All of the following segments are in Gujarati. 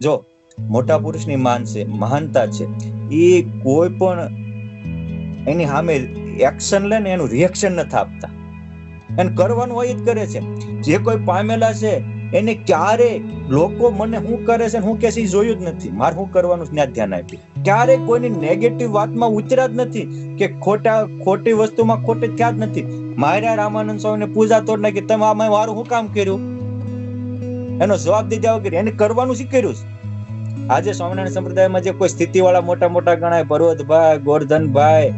જો મોટા પુરુષની માન છે, મહાનતા છે, એ કોઈ પણ એની સામે એક્શન લે ને એનું રિએક્શન નથી આપતા. એને કરવાનું હોય જ કરે છે. જે કોઈ પામેલા છે એને ક્યારે લોકો મને શું કરે છે હું કે છે જોયું જ નથી. મારે શું કરવાનું ત્યાં ધ્યાન આપ્યું. ક્યારે કોઈની નેગેટિવ વાતમાં ઉતર્યા જ નથી કે ખોટી વસ્તુમાં ખોટી થયા જ નથી. માર્યા રામાનંદ સ્વામીને પૂજા તોડ નાખી, તમે આમાં મારું શું કામ કર્યું? એનો જવાબ દીધા વગર એને કરવાનું શીખ્યું. આજે સ્વામિનારાયણ સંપ્રદાયમાં જે કોઈ સ્થિતિવાળા મોટા મોટા ગણાય, ભરવતભાઈ, ગોરધનભાઈ,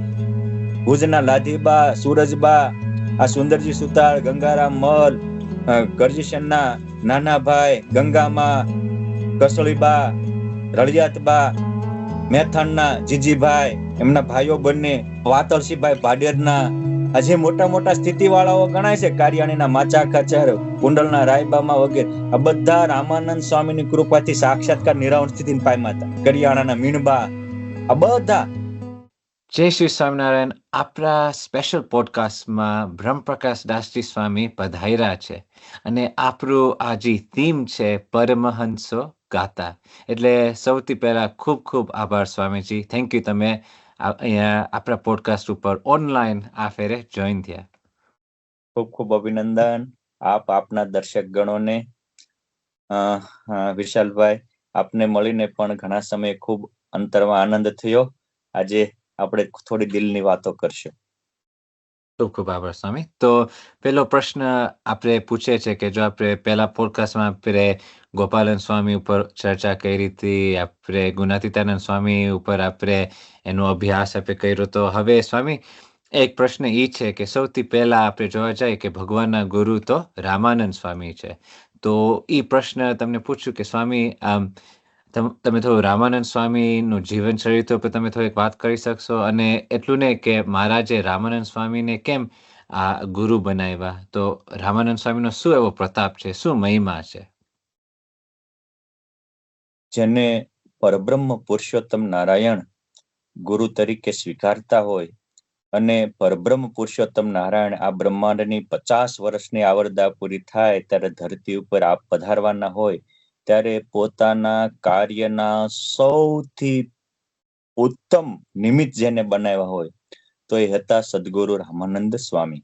ભુજના લાધીબા, સુરજબા, આ સુંદરજી સુતાર, ગંગારામ મલ, કરજીશનના નાનાભાઈ, ગંગામાં, કસળીબા, રળિયાતબા, મેથાણના જીજીભાઈ, એમના ભાઈઓ બંને, વાતળસીભાઈ ભાડેરના, આજે મોટા મોટા સ્થિતિવાળાઓ ગણાય છે, કારિયાણીના માચા ખચર, કુંડલના રાયબામાં વગેરે, આ બધા રામાનંદ સ્વામીની કૃપાથી સાક્ષાત્કાર નિરાવણ સ્થિતિને પામ્યા હતા. કરિયાણાના મીણબા, આ બધા. જય શ્રી સ્વામિનારાયણ. આપણા સ્પેશિયલ પોડકાસ્ટમાં બ્રહ્મપ્રકાશ દાસજી સ્વામી પધાર્યા છે અને આપણું આ જે થીમ છે પરમહંસો ગાતા. એટલે સૌથી પહેલા ખૂબ ખૂબ આભાર સ્વામીજી. થેન્ક યુ, તમે અહીંયા આપણા પોડકાસ્ટ ઉપર ઓનલાઈન આ ફેરે જોઈન થયા. ખૂબ ખૂબ અભિનંદન આપના દર્શક ગણોને. વિશાલભાઈ, આપને મળીને પણ ઘણા સમયે ખૂબ અંતરમાં આનંદ થયો. આજે આપણે થોડી દિલની વાતો કરશું. ખૂબ ખૂબ આભાર સ્વામી. તો પેલો પ્રશ્ન આપણે પૂછે છે કે જો આપણે પહેલા પોડકાસ્ટમાં આપણે ગોપાલન સ્વામી ઉપર ચર્ચા કરી હતી, આપણે ગુણાતીતાનંદ સ્વામી ઉપર આપણે એનો અભ્યાસ આપણે કર્યો. તો હવે સ્વામી એક પ્રશ્ન એ છે કે સૌથી પહેલા આપણે જોવા જઈએ કે ભગવાનના ગુરુ તો રામાનંદ સ્વામી છે. તો એ પ્રશ્ન તમને પૂછ્યું કે સ્વામી તમે થોડું રામાનંદ સ્વામીનું જીવન ચરિત્ર પર તમે થોડીક વાત કરી શકશો? અને એટલું નહીં કે મહારાજે રામાનંદ સ્વામીને કેમ આ ગુરુ બનાવ્યા, તો રામાનંદ સ્વામીનો શું એવો પ્રતાપ છે, શું મહિમા છે? જેને પરબ્રહ્મ પુરુષોત્તમ નારાયણ ગુરુ તરીકે સ્વીકારતા હોય અને પરબ્રહ્મ પુરુષોત્તમ નારાયણ આ બ્રહ્માંડની 50 વર્ષની આવરદા પૂરી થાય ત્યારે ધરતી ઉપર આપ પધારવાના હોય, ત્યારે પોતાના કાર્યના સૌથી ઉત્તમ નિમિત્ત જેને બનાવ્યા હોય તો એ હતા સદગુરુ રામાનંદ સ્વામી.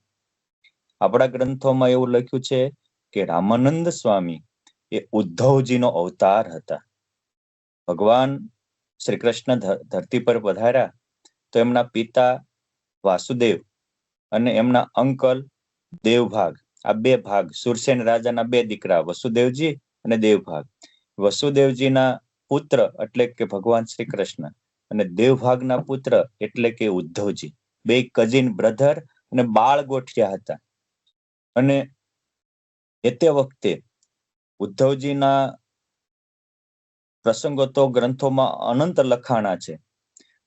આપણા ગ્રંથોમાં એવું લખ્યું છે કે રામાનંદ સ્વામી એ ઉદ્ધવજીનો અવતાર હતા. ભગવાન શ્રી કૃષ્ણ ધરતી પર પધાર્યા તો એમના પિતા વાસુદેવ અને એમના અંકલ દેવભાગ, આ બે ભાગ, સુરસેન રાજાના બે દીકરા વસુદેવજી અને દેવભાગ. વસુદેવજીના પુત્ર એટલે કે ભગવાન શ્રી કૃષ્ણ અને દેવભાગના પુત્ર એટલે કે ઉદ્ધવજી, બે કઝિન બ્રધર અને બાળ ગોઠિયા હતા. અને તે વખતે ઉદ્ધવજીના પ્રસંગો તો ગ્રંથોમાં અનંત લખાણા છે,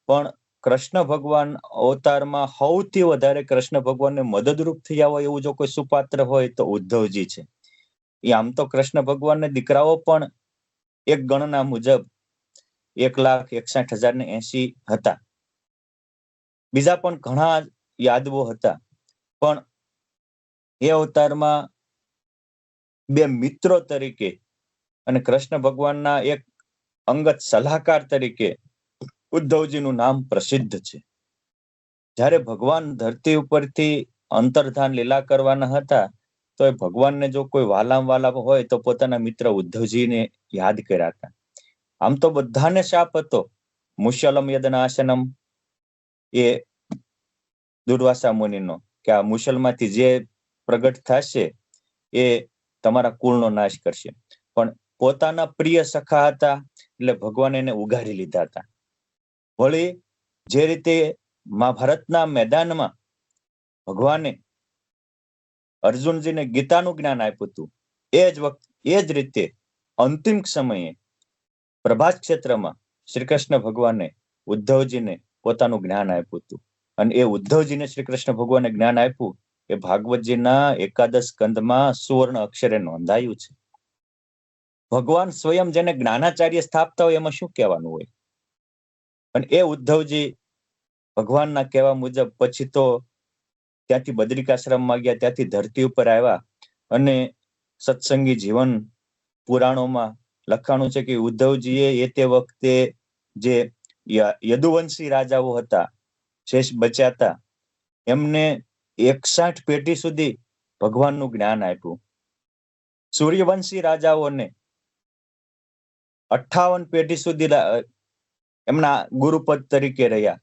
પણ કૃષ્ણ ભગવાન અવતારમાં સૌથી વધારે કૃષ્ણ ભગવાનને મદદરૂપ થયા હોય એવું જો કોઈ સુપાત્ર હોય તો ઉદ્ધવજી છે. એ આમ તો કૃષ્ણ ભગવાનને દીકરાઓ પણ એક ગણના મુજબ 1,61,080 હતા. બીજા પણ ઘણા યાદવો હતા, પણ એ અવતારમાં બે મિત્રો તરીકે અને કૃષ્ણ ભગવાનના એક અંગત સલાહકાર તરીકે ઉદ્ધવજીનું નામ પ્રસિદ્ધ છે. જ્યારે ભગવાન ધરતી ઉપરથી અંતર્ધાન લીલા કરવાના હતા તો એ ભગવાનને જો કોઈ વાલા હોય તો પોતાના મિત્ર ઉદ્ધવજીને યાદ કર્યા હતા. આમ તો બધાને શાપ હતો, મુશલમ યદનાશનમ, એ દુર્વાસા મુનિનો, કે આ મુશલમાંથી જે પ્રગટ થશે એ તમારા કુળનો નાશ કરશે. પણ પોતાના પ્રિય સખા હતા એટલે ભગવાન એને ઉગારી લીધા હતા. વળી જે રીતે મહાભારતના મેદાનમાં ભગવાને અર્જુનજીને ગીતાનું જ્ઞાન આપ્યું હતું, એ જ રીતે અંતિમ સમયે પ્રભાસ ક્ષેત્રમાં શ્રી કૃષ્ણ ભગવાને ઉદ્ધવજીને પોતાનું જ્ઞાન આપ્યું હતું. અને એ ઉદ્ધવજીને શ્રી કૃષ્ણ ભગવાને જ્ઞાન આપ્યું એ ભાગવતજીના એકાદશ સ્કંદમાં સુવર્ણ અક્ષરે નોંધાયું છે. ભગવાન સ્વયં જેને જ્ઞાનાચાર્ય સ્થાપતા હોય એમાં શું કહેવાનું હોય. અને એ ઉદ્ધવજી ભગવાનના કહેવા મુજબ પછી તો ત્યાંથી બદ્રિકાશ્રમમાં ગયા, ત્યાંથી ધરતી ઉપર આવ્યા અને સત્સંગી જીવન પુરાણોમાં લખાણું છે કે ઉદ્ધવજીએ એ તે વખતે જે યદુવંશી રાજાઓ હતા, શેષ બચ્યા હતા, એમને 61 પેઢી સુધી ભગવાનનું જ્ઞાન આપ્યું. સૂર્યવંશી રાજાઓને 58 પેઢી સુધી એમના ગુરુપદ તરીકે રહ્યા.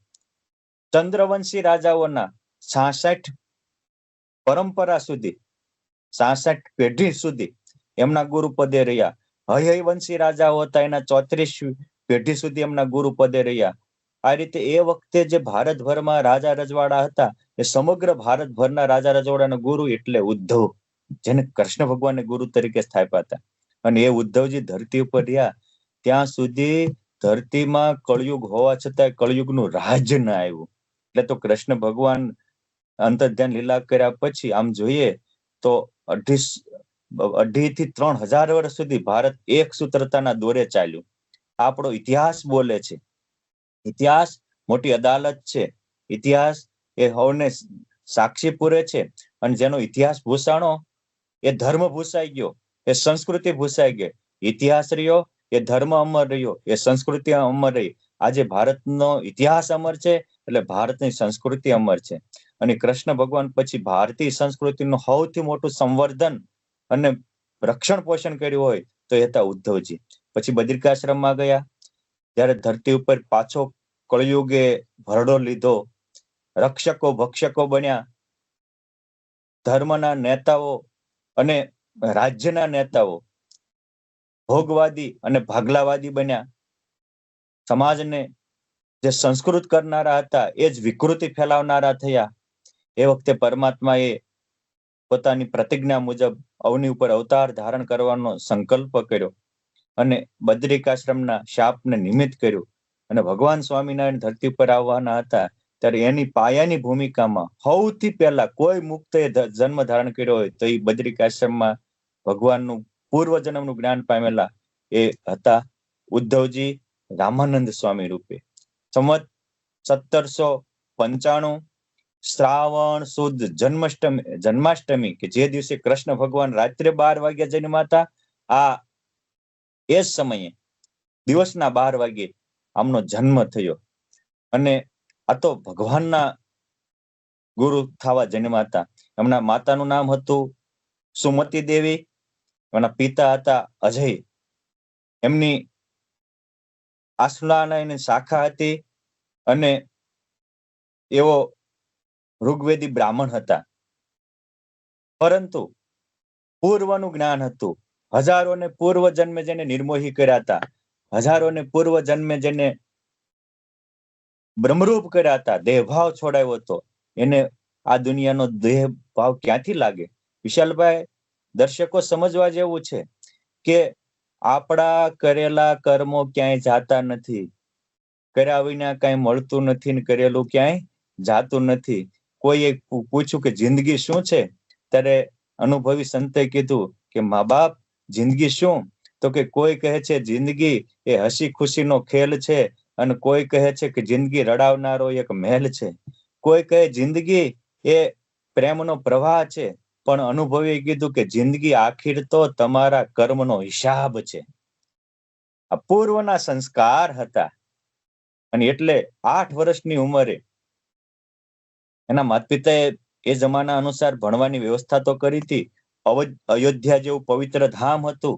ચંદ્રવંશી રાજાઓના 66 પરંપરા સુધી, 66 પેઢી સુધી એમના ગુરુપદે રહ્યા. હયવંશી રાજાઓ હતા, એના 34 પેઢી સુધી એમના ગુરુપદે રહ્યા. આ રીતે એ વખતે જે ભારતભરમાં રાજા રજવાડા હતા, એ સમગ્ર ભારતભરના રાજા રજવાડાના ગુરુ એટલે ઉદ્ધવ, જેને કૃષ્ણ ભગવાનને ગુરુ તરીકે સ્થાપ્યા હતા. અને એ ઉદ્ધવજી ધરતી ઉપર રહ્યા ત્યાં સુધી ધરતીમાં કળયુગ હોવા છતાં કળયુગનું રાજ ના આવ્યું. એટલે તો કૃષ્ણ ભગવાન અંતર્ધ્યાન લીલા કર્યા પછી આમ જોઈએ તો 2.5 થી 3,000 વર્ષ સુધી ભારત એક સૂત્રતાના દોરે ચાલ્યું. આપણો ઇતિહાસ બોલે છે. ઇતિહાસ મોટી અદાલત છે. ઇતિહાસ એ હવને સાક્ષી પૂરે છે. અને જેનો ઇતિહાસ ભૂસાણો એ ધર્મ ભૂસાઈ ગયો, એ સંસ્કૃતિ ભૂસાઈ ગઈ. ઇતિહાસ રહ્યો એ ધર્મ અમર રહ્યો, એ સંસ્કૃતિ અમર રહી. આજે ભારતનો ઇતિહાસ અમર છે એટલે ભારતની સંસ્કૃતિ અમર છે. અને કૃષ્ણ ભગવાન પછી ભારતીય સંસ્કૃતિનું સૌથી મોટું સંવર્ધન અને રક્ષણ પોષણ કર્યું હોય તો એ હતા ઉદ્ધવજી. પછી બદ્રિકાશ્રમમાં ગયા, જ્યારે ધરતી ઉપર પાછો કળયુગે ભરડો લીધો, રક્ષકો ભક્ષકો બન્યા, ધર્મના નેતાઓ અને રાજ્યના નેતાઓ ભોગવાદી અને ભાગલાવાદી બન્યા. સમાજને જે સંસ્કૃત કરનારા હતા એ જ વિકૃતિ ફેલાવનારા થયા. એ વખતે પરમાત્માએ પોતાની પ્રતિજ્ઞા મુજબ અવની ઉપર અવતાર ધારણ કરવાનો સંકલ્પ કર્યો અને બદ્રિકાશ્રમના શાપને નિમિત્ત કર્યું. અને ભગવાન સ્વામિનારાયણ ધરતી પર આવવાના હતા ત્યારે એની પાયાની ભૂમિકામાં સૌથી પહેલા કોઈ મુક્તએ જન્મ ધારણ કર્યો હોય તો એ બદ્રિકાશ્રમમાં ભગવાનનું પૂર્વજન્મનું જ્ઞાન પામેલા એ હતા ઉદ્ધવજી રામાનંદ સ્વામી રૂપે. સંવત 1795 શ્રાવણ સુદ જન્માષ્ટમી કે જે દિવસે કૃષ્ણ ભગવાન રાત્રે 12 વાગ્યા જન્મ્યા હતા, આ એ જ સમયે દિવસના 12 વાગે આમનો જન્મ થયો. અને આ તો ભગવાનના ગુરુ થવા જન્મ્યા હતા. એમના માતાનું નામ હતું સુમતી દેવી, એમના પિતા હતા અજય. એમની આસલાની શાખા હતી અને એવો ઋગ્વેદી બ્રાહ્મણ હતા. પરંતુ પૂર્વનું જ્ઞાન હતું. હજારોને પૂર્વ જન્મે જેને નિર્મોહી કર્યા હતા, હજારોને પૂર્વ જન્મે જેને બ્રહ્મરૂપ કર્યા હતા, દેહભાવ છોડાયો હતો, એને આ દુનિયાનો દેહ ભાવ ક્યાંથી લાગે? વિશાલભાઈ, દર્શકો સમજવા જેવું છે કે આપણા કરેલા કર્મો ક્યાંય જાતા નથી. કર્યા વિના કઈ મળતું નથી ને કરેલું ક્યાંય જાતું નથી. કોઈએ પૂછ્યું કે જિંદગી શું છે? ત્યારે અનુભવી સંતે કીધું કે મા બાપ જિંદગી શું? તો કે કોઈ કહે છે જિંદગી એ હસી ખુશીનો ખેલ છે, અને કોઈ કહે છે કે જિંદગી રડાવનારો એક મહેલ છે. કોઈ કહે જિંદગી એ પ્રેમનો પ્રવાહ છે, પણ અનુભવીએ કીધું કે જિંદગી આખીર તો તમારા કર્મનો હિસાબ છે. આ પૂર્વના સંસ્કાર હતા. અને એટલે 8 વર્ષની ઉંમરે એના માતા પિતાએ એ જમાના અનુસાર ભણવાની વ્યવસ્થા તો કરી હતી. અયોધ્યા જેવું પવિત્ર ધામ હતું.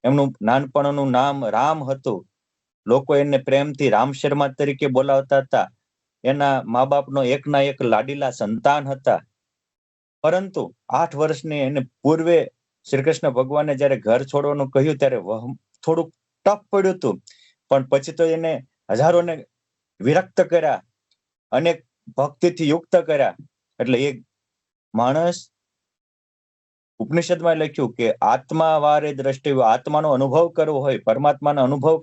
એમનું નાનપણનું નામ રામ હતું. લોકો એને પ્રેમથી રામ શર્મા તરીકે બોલાવતા હતા. એના મા બાપનો એકના એક લાડીલા સંતાન હતા. પરંતુ 8 વર્ષની એને પૂર્વે શ્રી કૃષ્ણ ભગવાને જયારે ઘર છોડવાનું કહ્યું ત્યારે થોડુંક ટફ પડ્યું હતું. પણ પછી તો એને હજારોને વિરક્ત કર્યા, અનેક ભક્તિથી યુક્ત કર્યા. એટલે એ માણસ ઉપનિષદમાં લખ્યું કે આત્મા વારે દ્રષ્ટિ, આત્માનો અનુભવ કરવો હોય, પરમાત્માનો અનુભવ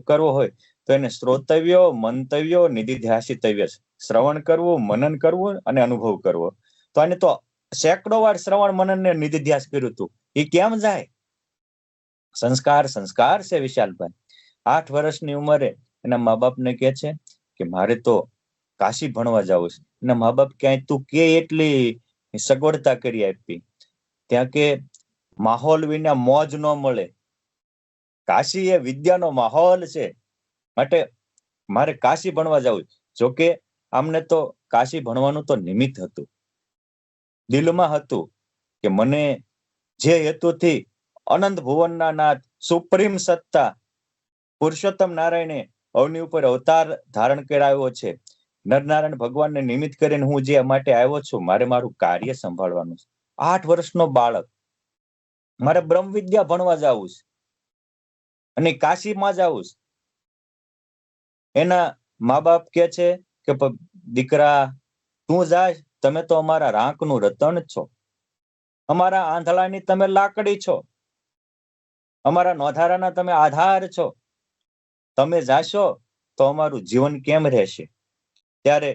કરવો હોય તો એને શ્રોતવ્યો, મંતવ્યો, નિધિધ્યાસિતવ્ય, શ્રવણ કરવું, મનન કરવું અને અનુભવ કરવો. તો આને તો સેંકડો વાર શ્રવણ મનન ને નિધિધ્યાસ કર્યું હતું. એ કેમ જાય? સંસ્કાર છે વિશાલભાઈ. 8 વર્ષની ઉંમરે એના મા બાપને કહે છે કે મારે તો કાશી ભણવા જવું છે. એના મા બાપ ક્યાંય તું કે એટલી સગવડતા કરી આપી. ત્યાં કે માહોલ વિના મોજ ન મળે. કાશી એ વિદ્યાનો માહોલ છે, માટે મારે કાશી ભણવા જવું. જોકે આમને તો કાશી ભણવાનું તો નિમિત્ત હતું, દિલમાં હતું કે મને જે હેતુથી અનંત ભુવનના નાથ સુપ્રીમ સત્તા પુરુષોત્તમ નારાયણે અવની ઉપર અવતાર ધારણ કરાવ્યો છે, નરનારાયણ ભગવાનને નિમિત્ત કરીને હું જે માટે આવ્યો છું, મારે મારું કાર્ય સંભાળવાનું છે. 8 વર્ષનો બાળક, મારે બ્રહ્મ વિદ્યા ભણવા જવું છે અને કાશીમાં જવું છે. એના મા બાપ કે છે કે દીકરા તું જાય, તમે તો અમારા રાંકનું રતન છો, અમારા આંધળાની તમે લાકડી છો, અમારા નોધારાના તમે આધાર છો, તમે જાશો તો અમારું જીવન કેમ રહેશે? ત્યારે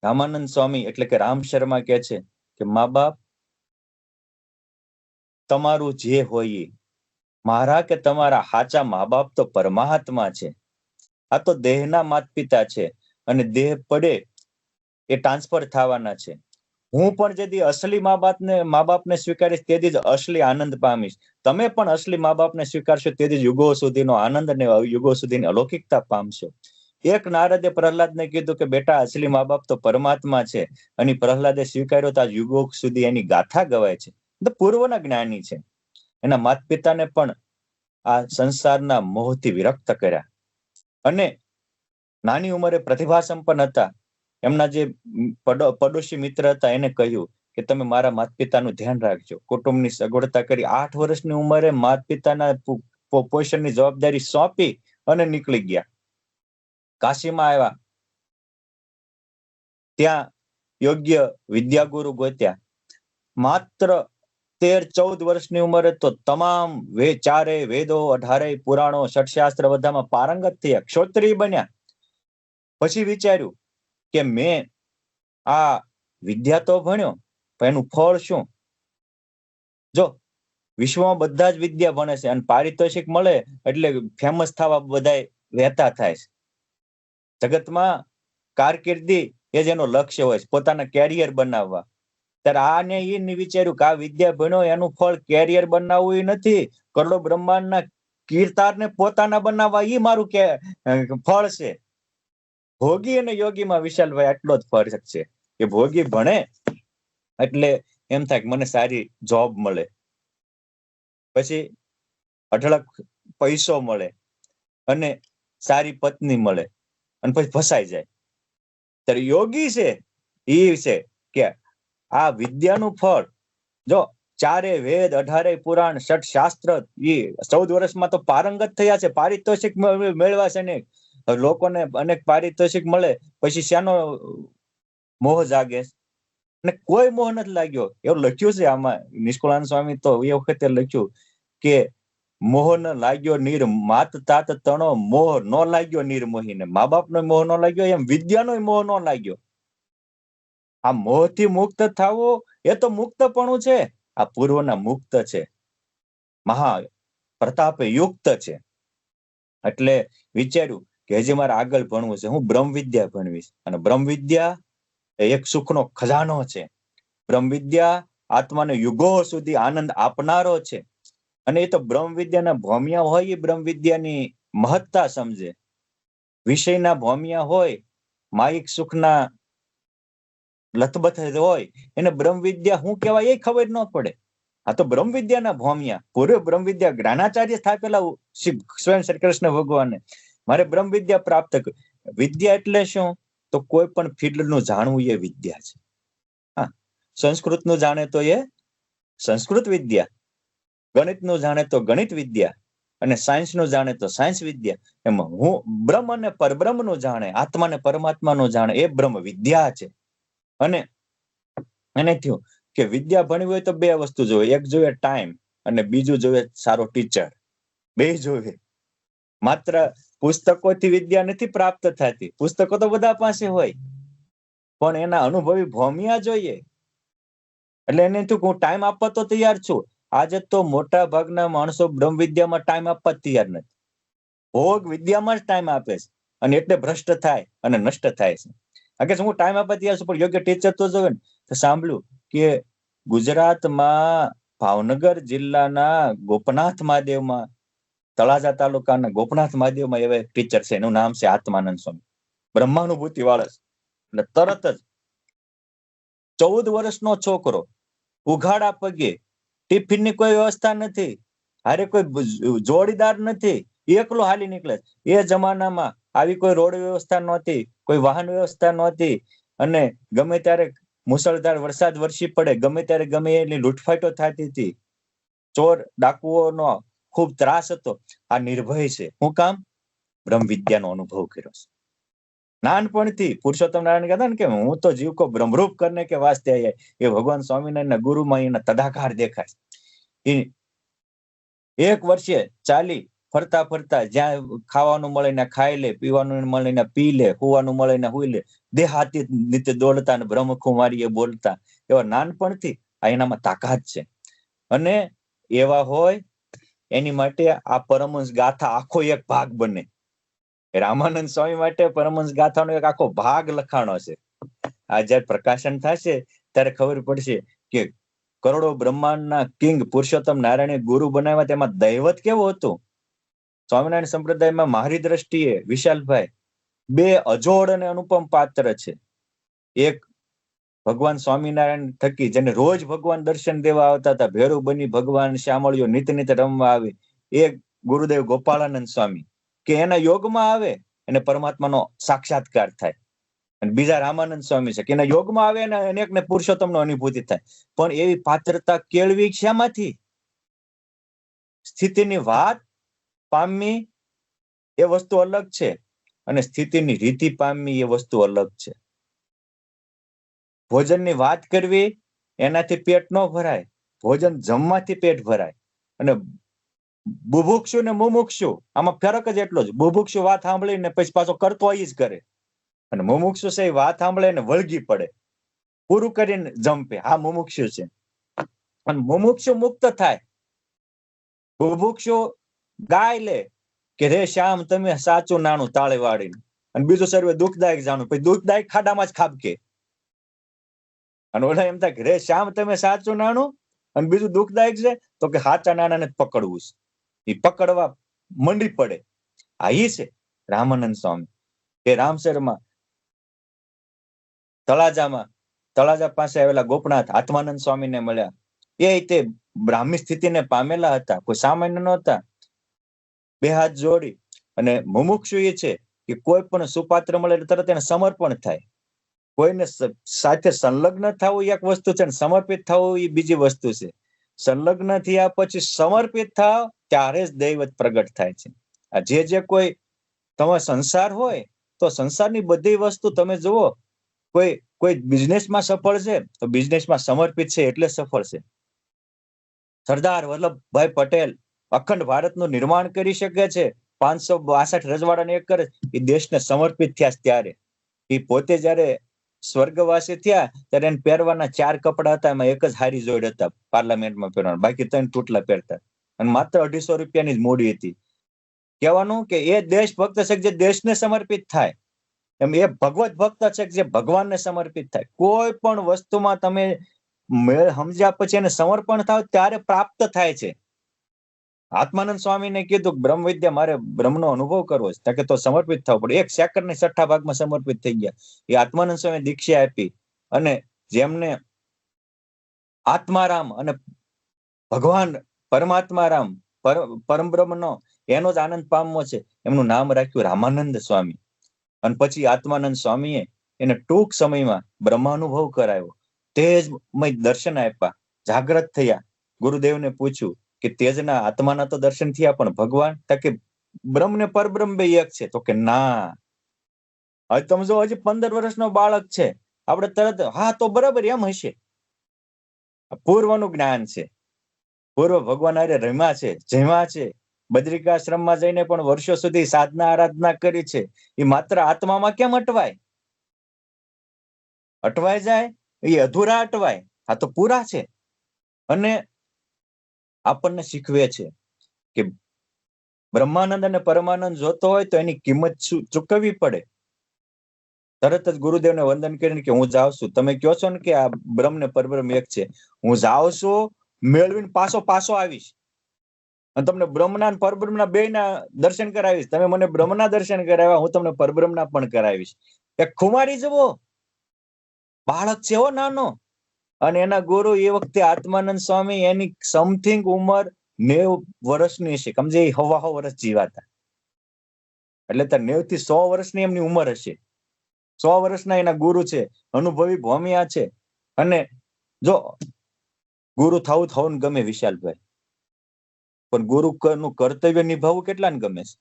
રામાનંદ સ્વામી એટલે કે રામ શર્મા કે છે કે મા બાપ તમારું જે હોય, મારા કે તમારા સાચા મા બાપ તો પરમાત્મા છે. આ તો દેહના માત પિતા છે અને દેહ પડે એ ટ્રાન્સફર થવાના છે. હું પણ જેથી અસલી મા બાપને સ્વીકારીશ તેથી જ અસલી આનંદ પામીશ. તમે પણ અસલી મા બાપને સ્વીકારશો તેથી જ યુગો સુધીનો આનંદ અને યુગો સુધીની અલૌકિકતા પામશો. એક નારદે પ્રહલાદને કીધું કે બેટા અસલી મા બાપ તો પરમાત્મા છે, અને પ્રહલાદે સ્વીકાર્યો તો આ યુગો સુધી એની ગાથા ગવાય છે. તો પૂર્વના જ્ઞાની છે. એના માતા પિતાને પણ આ સંસારના મોહથી વિરક્ત કર્યા અને નાની ઉંમરે પ્રતિભા સંપન્ન હતા. એમના જે પડોશી મિત્ર હતા એને કહ્યું કે તમે મારા માતા પિતાનું ધ્યાન રાખજો. કુટુંબની સગવડતા કરી 8 વર્ષની ઉંમરે માતા પિતાના પોષણની જવાબદારી સોંપી અને નીકળી ગયા. કાશીમાં આવ્યા, ત્યાં યોગ્ય વિદ્યાગુરુ ગોત્યા. માત્ર 13-14 વર્ષની ઉંમરે તો તમામ ચારે વેદો, 18 પુરાણો, ષટશાસ્ત્ર બધામાં પારંગત થયા, ક્ષોત્રિય બન્યા. પછી વિચાર્યું કે મેં આ વિદ્યા તો ભણ્યો, પણ એનું ફળ શું? જો વિશ્વમાં બધા જ વિદ્યા ભણે છે અને પારિતોષિક મળે એટલે ફેમસ થવા બધા વહેતા થાય છે. જગતમાં કારકિર્દી એ જેનો લક્ષ્ય હોય છે, પોતાના કેરિયર બનાવવા. ત્યારે આને એ વિચાર્યું કે આ વિદ્યા ભણ્યો એનું ફળ કેરિયર બનાવવું એ નથી, કરોડો બ્રહ્માંડના કીર્તારને પોતાના બનાવવા એ મારું ફળ છે. ભોગી અને યોગીમાં વિશાલભાઈ આટલો જ ફરક છે કે ભોગી ભણે એટલે એમ થાય કે મને સારી જોબ મળે, પછી અઢળક પૈસો મળે અને સારી પત્ની મળે અને પછી ફસાઈ જાય. ત્યારે યોગી છે એ છે કે આ વિદ્યાનું ફળ, જો ચારે વેદ, 18 પુરાણ, ષટશાસ્ત્ર, એ 14 વર્ષમાં તો પારંગત થયા છે, પારિતોષિક મેળવા છે ને લોકોને અનેક પારિતોષિક મળે, પછી શાનો મોહ જાગે? અને કોઈ મોહ નથી લાગ્યો. એવું લખ્યું છે આમાં, નિષ્કુળાનંદ સ્વામી તો એ વખતે લખ્યું કે મોહ ન લાગ્યો નીર માત તાત તણો, મોહ ન લાગ્યો નિર્મોહીને. મા બાપનો મોહ ન લાગ્યો એમ વિદ્યાનો મોહ ન લાગ્યો. આ મોહથી મુક્ત થવું એ તો મુક્તપણું છે. આ પૂર્વના મુક્ત છે, મહા પ્રતાપે યુક્ત છે. એટલે વિચાર્યું કે હજી મારે આગળ ભણવું છે, હું બ્રહ્મ વિદ્યા ભણવીશ. અને બ્રહ્મ વિદ્યા એક સુખનો ખજાનો છે. બ્રહ્મ વિદ્યા આત્માને યુગો સુધી આનંદ આપનારો છે. અને એ તો બ્રહ્મ વિદ્યાના ભોમિયા હોય એ બ્રહ્મ વિદ્યાની મહત્તા સમજે. વિષયના ભોમિયા હોય, માયિક સુખના લથબથ હોય, એને બ્રહ્મ વિદ્યા શું કહેવાય એ ખબર ન પડે. આ તો બ્રહ્મ વિદ્યાના ભોમિયા. પૂર્વ બ્રહ્મ વિદ્યા જ્ઞાનાચાર્ય સ્થાપેલા સ્વયં શ્રી કૃષ્ણ ભગવાને મારે બ્રહ્મ વિદ્યા પ્રાપ્ત કરી. વિદ્યા એટલે શું? તો કોઈ પણ ફિલ્ડનું જાણવું એ વિદ્યા છે. હા, સંસ્કૃતનું જાણે તો એ સંસ્કૃત વિદ્યા, ગણિતનું જાણે તો ગણિત વિદ્યા, અને સાયન્સનું જાણે તો સાયન્સ વિદ્યા. એમાં હું બ્રહ્મ અને પરબ્રહ્મનું જાણે, આત્મા ને પરમાત્માનું જાણે, એ બ્રહ્મ વિદ્યા છે. અને એને થયું કે વિદ્યા ભણવી હોય તો બે વસ્તુ જોઈએ, એક જોઈએ ટાઈમ અને બીજું જોઈએ સારો ટીચર. બે જોઈએ. માત્ર પુસ્તકોથી વિદ્યા નથી પ્રાપ્ત થતી, પુસ્તકો તો બધા પાસે હોય, પણ એના અનુભવી ભોમિયા જોઈએ. એટલે એને થયું કે હું ટાઈમ આપવા તો તૈયાર છું. આજે તો મોટા ભાગના માણસો બ્રહ્મ વિદ્યામાં ટાઈમ આપવા તૈયાર નથી, ભોગ વિદ્યામાં જ ટાઈમ આપે છે, અને એટલે ભ્રષ્ટ થાય અને નષ્ટ થાય છે. આગળ હું ટાઈમ આપવા તૈયાર છું, પણ યોગ્ય ટીચર તો જોવે ને. તો સાંભળ્યું કે ગુજરાતમાં ભાવનગર જિલ્લાના ગોપનાથ મહાદેવમાં, તળાજા તાલુકાના ગોપનાથ મહાદેવમાં એવા એક ટીચર છે, એનું નામ છે આત્માનંદ સ્વામી, બ્રહ્માનુભૂતિ વાળા. અને તરત જ 14 વર્ષનો છોકરો ઉઘાડા પગે, ટિફિનની કોઈ વ્યવસ્થા નથી, હારે કોઈ જોડીદાર નથી, એકલો હાલી નીકળે. એ જમાનામાં આવી કોઈ રોડ વ્યવસ્થા નહોતી, કોઈ વાહન વ્યવસ્થા નહોતી, અને ગમે ત્યારે મુસળધાર વરસાદ વરસી પડે, ગમે ત્યારે ગમે એટલી લૂંટફાટો થતી હતી, ચોર ડાકુઓનો ખૂબ ત્રાસ હતો. આ નિર્ભય છે. શું કામ? બ્રહ્મ વિદ્યાનો અનુભવ કર્યો છે. નાનપણથી પુરુષોત્તમ નારાયણ કહેતા ને કે હું તો જીવ કો બ્રહ્મરૂપ કરને કે વાસ્તે આયા. એ ભગવાન સ્વામિનારાયણના ગુરુમાં એના તદાકાર દેખાય. એક વર્ષે ચાલી ફરતા ફરતા જ્યાં ખાવાનું મળે ને ખાઈ લે, પીવાનું મળે ને પી લે, હુવાનું મળે ને હુઈ લે, દેહાતી નીતે દોડતા ને બ્રહ્મકુમારીએ બોલતા, એવા નાનપણથી આ એનામાં તાકાત છે. અને એવા હોય એની માટે આ પરમહંસ ગાથા આખો એક ભાગ બને. રામાનંદ સ્વામી માટે પરમહંસ ગાથાનો એક આખો ભાગ લખાણો છે. આ જયારે પ્રકાશન થશે ત્યારે ખબર પડશે કે કરોડો બ્રહ્માંડના કિંગ પુરુષોત્તમ નારાયણે ગુરુ બનાવ્યા, તેમાં દૈવત કેવું હતું. સ્વામિનારાયણ સંપ્રદાયમાં મારી દ્રષ્ટિએ વિશાલભાઈ બે અજોડ અને અનુપમ પાત્ર છે. એક ભગવાન સ્વામિનારાયણ થકી જેને રોજ ભગવાન દર્શન દેવા આવતા હતા, ભેરું બની ભગવાન શ્યામળિયો નિત નિત રમવા આવે, એ ગુરુદેવ ગોપાળાનંદ સ્વામી, કે એના યોગમાં આવે અને પરમાત્માનો સાક્ષાત્કાર થાય. અને બીજા રામાનંદ સ્વામી છે કે એના યોગમાં આવે અને અનેકને પુરુષોત્તમનો અનુભૂતિ થાય. પણ એવી પાત્રતા કેળવી શામાંથી? સ્થિતિની વાત પામવી એ વસ્તુ અલગ છે, અને સ્થિતિની રીતિ પામવી એ વસ્તુ અલગ છે. ભોજનની વાત કરવી એનાથી પેટ ન ભરાય, ભોજન જમવાથી પેટ ભરાય. અને બુભુક્ષુ ને મુમુક્ષુ આમાં ફરક જ એટલો જ. બુભુક્ષુ વાત સાંભળીને પછી પાછો કરતો જ કરે, અને મુમુક્ષુ છે વાત સાંભળે ને વળગી પડે, પૂરું કરીને જંપે. આ મુમુક્ષુ છે. અને મુમુક્ષુ મુક્ત થાય. બુભુક્ષુ ગાય લે કે રે શ્યામ તમે સાચું નાણું તાળે વાળીને, અને બીજું સર્વે દુઃખદાયક જાણું, પછી દુઃખદાયક ખાડામાં જ ખાબકે. અને ઓલા એમ થાય કે રે શ્યામ તમે સાચું નાણું, અને બીજું દુઃખદાયક છે તો કે સાચા નાણાને જ પકડવું છે. એ પકડવા મંડી પડે. આ ઈ છે રામાનંદ સ્વામી. એ રામસરમાં તળાજા પાસે આવેલા ગોપનાથ આત્માનંદ સ્વામીને મળ્યા. એ તે બ્રાહ્મી સ્થિતિને પામેલા હતા, કોઈ સામાન્ય નહોતા. બે હાથ જોડી અને મુમુક્ષુ એ છે કે કોઈ પણ સુપાત્ર મળે તરત એને સમર્પણ થાય. કોઈને સાથે સંલગ્ન થવું એક વસ્તુ છે, સમર્પિત થવું એ બીજી વસ્તુ છે. સંલગ્ન થયા પછી સમર્પિત થાવ ત્યારે જ દૈવત પ્રગટ થાય છે. આ જે કોઈ તમારો સંસાર હોય તો સંસારની બધી વસ્તુ તમે જુઓ. કોઈ બિઝનેસમાં સફળ છે તો બિઝનેસમાં સમર્પિત છે એટલે સફળ છે. સરદાર વલ્લભભાઈ પટેલ અખંડ ભારતનું નિર્માણ કરી શકે છે, 562 રજવાડાને એક કરે, એ દેશને સમર્પિત થયા ત્યારે. એ પોતે જયારે સ્વર્ગવાસી થયા ત્યારે એને પહેરવાના 4 કપડા હતા, એમાં એક જ હારી જોડ હતા પાર્લામેન્ટમાં પહેરવાના, બાકી 3 તૂટલા પહેરતા, અને માત્ર 250 રૂપિયાની જ મૂડી હતી. કહેવાનું કે એ દેશ ભક્ત છે જે દેશને સમર્પિત થાય, એમ એ ભગવત ભક્ત છે જે ભગવાનને સમર્પિત થાય. કોઈ પણ વસ્તુમાં તમે સમજ્યા પછી એને સમર્પણ થાવ ત્યારે પ્રાપ્ત થાય છે. આત્માનંદ સ્વામીને કીધું બ્રહ્મ વિદ્યા મારે બ્રહ્મનો અનુભવ કરવો છે, કે તો સમર્પિત થવું પડે. 1 સેકન્ડની 6ઠા ભાગમાં સમર્પિત થઈ ગયા. એ આત્માનંદ સ્વામી દીક્ષા આપી, અને જેમને આત્મારામ અને ભગવાન પરમાત્મારામ પરમબ્રહ્મનો એનો જ આનંદ પામવો છે, એમનું નામ રાખ્યું રામાનંદ સ્વામી. અને પછી આત્માનંદ સ્વામીએ એને ટૂંક સમયમાં બ્રહ્માનુભવ કરાયો, તેજમય દર્શન આપ્યા, જાગૃત થયા. ગુરુદેવને પૂછ્યું કે તેજના આત્માના તો દર્શન થયા, પણ ભગવાન? કે બ્રહ્મ ને પરબ્રહ્મ બે એક છે. તો કે ના, હવે તમે જો હજી 15 વર્ષનો બાળક છે, આપણે તરત હા તો બરાબર એમ હશે. પૂર્વનું જ્ઞાન છે. પૂર્વ ભગવાન હારે રમ્યા છે, જેમાં છે. બદ્રિકાશ્રમમાં જઈને પણ વર્ષો સુધી સાધના આરાધના કરી છે. એ માત્ર આત્મામાં કેમ અટવાય જાય? એ અધૂરા અટવાય. આ તો પૂરા છે. અને આપણને શીખવે છે કે બ્રહ્માનંદ અને પરમાનંદ જોતો હોય તો એની કિંમત ચૂકવવી પડે. તરત જ ગુરુદેવને વંદન કરીને કે હું જાઉં છું. તમે કહો છો ને કે આ બ્રહ્મ ને પરબ્રહ્મ એક છે, હું જાઉં છું. મેળવીને પાછો આવીશ અને તમને બ્રહ્મના અને પરબ્રહ્મના બેયના દર્શન કરાવીશ. તમે મને બ્રહ્મના દર્શન કરાવ્યા, હું તમને પરબ્રહ્મના પણ કરાવીશ. એક ખુમારી જવો બાળક છે હો નાનો, અને એના ગુરુ એ વખતે આત્માનંદ સ્વામી, એની સમથિંગ ઉંમર 90 વર્ષની હશે, સમજે 100 વર્ષ જીવાતા, એટલે 90 થી 100 વર્ષની એમની ઉંમર હશે. 100 વર્ષના એના ગુરુ છે, અનુભવી ભોમિયા છે. અને જો ગુરુ થવું ને ગમે વિશાલભાઈ, પણ ગુરુ નું કર્તવ્ય નિભાવવું કેટલાને ગમે છે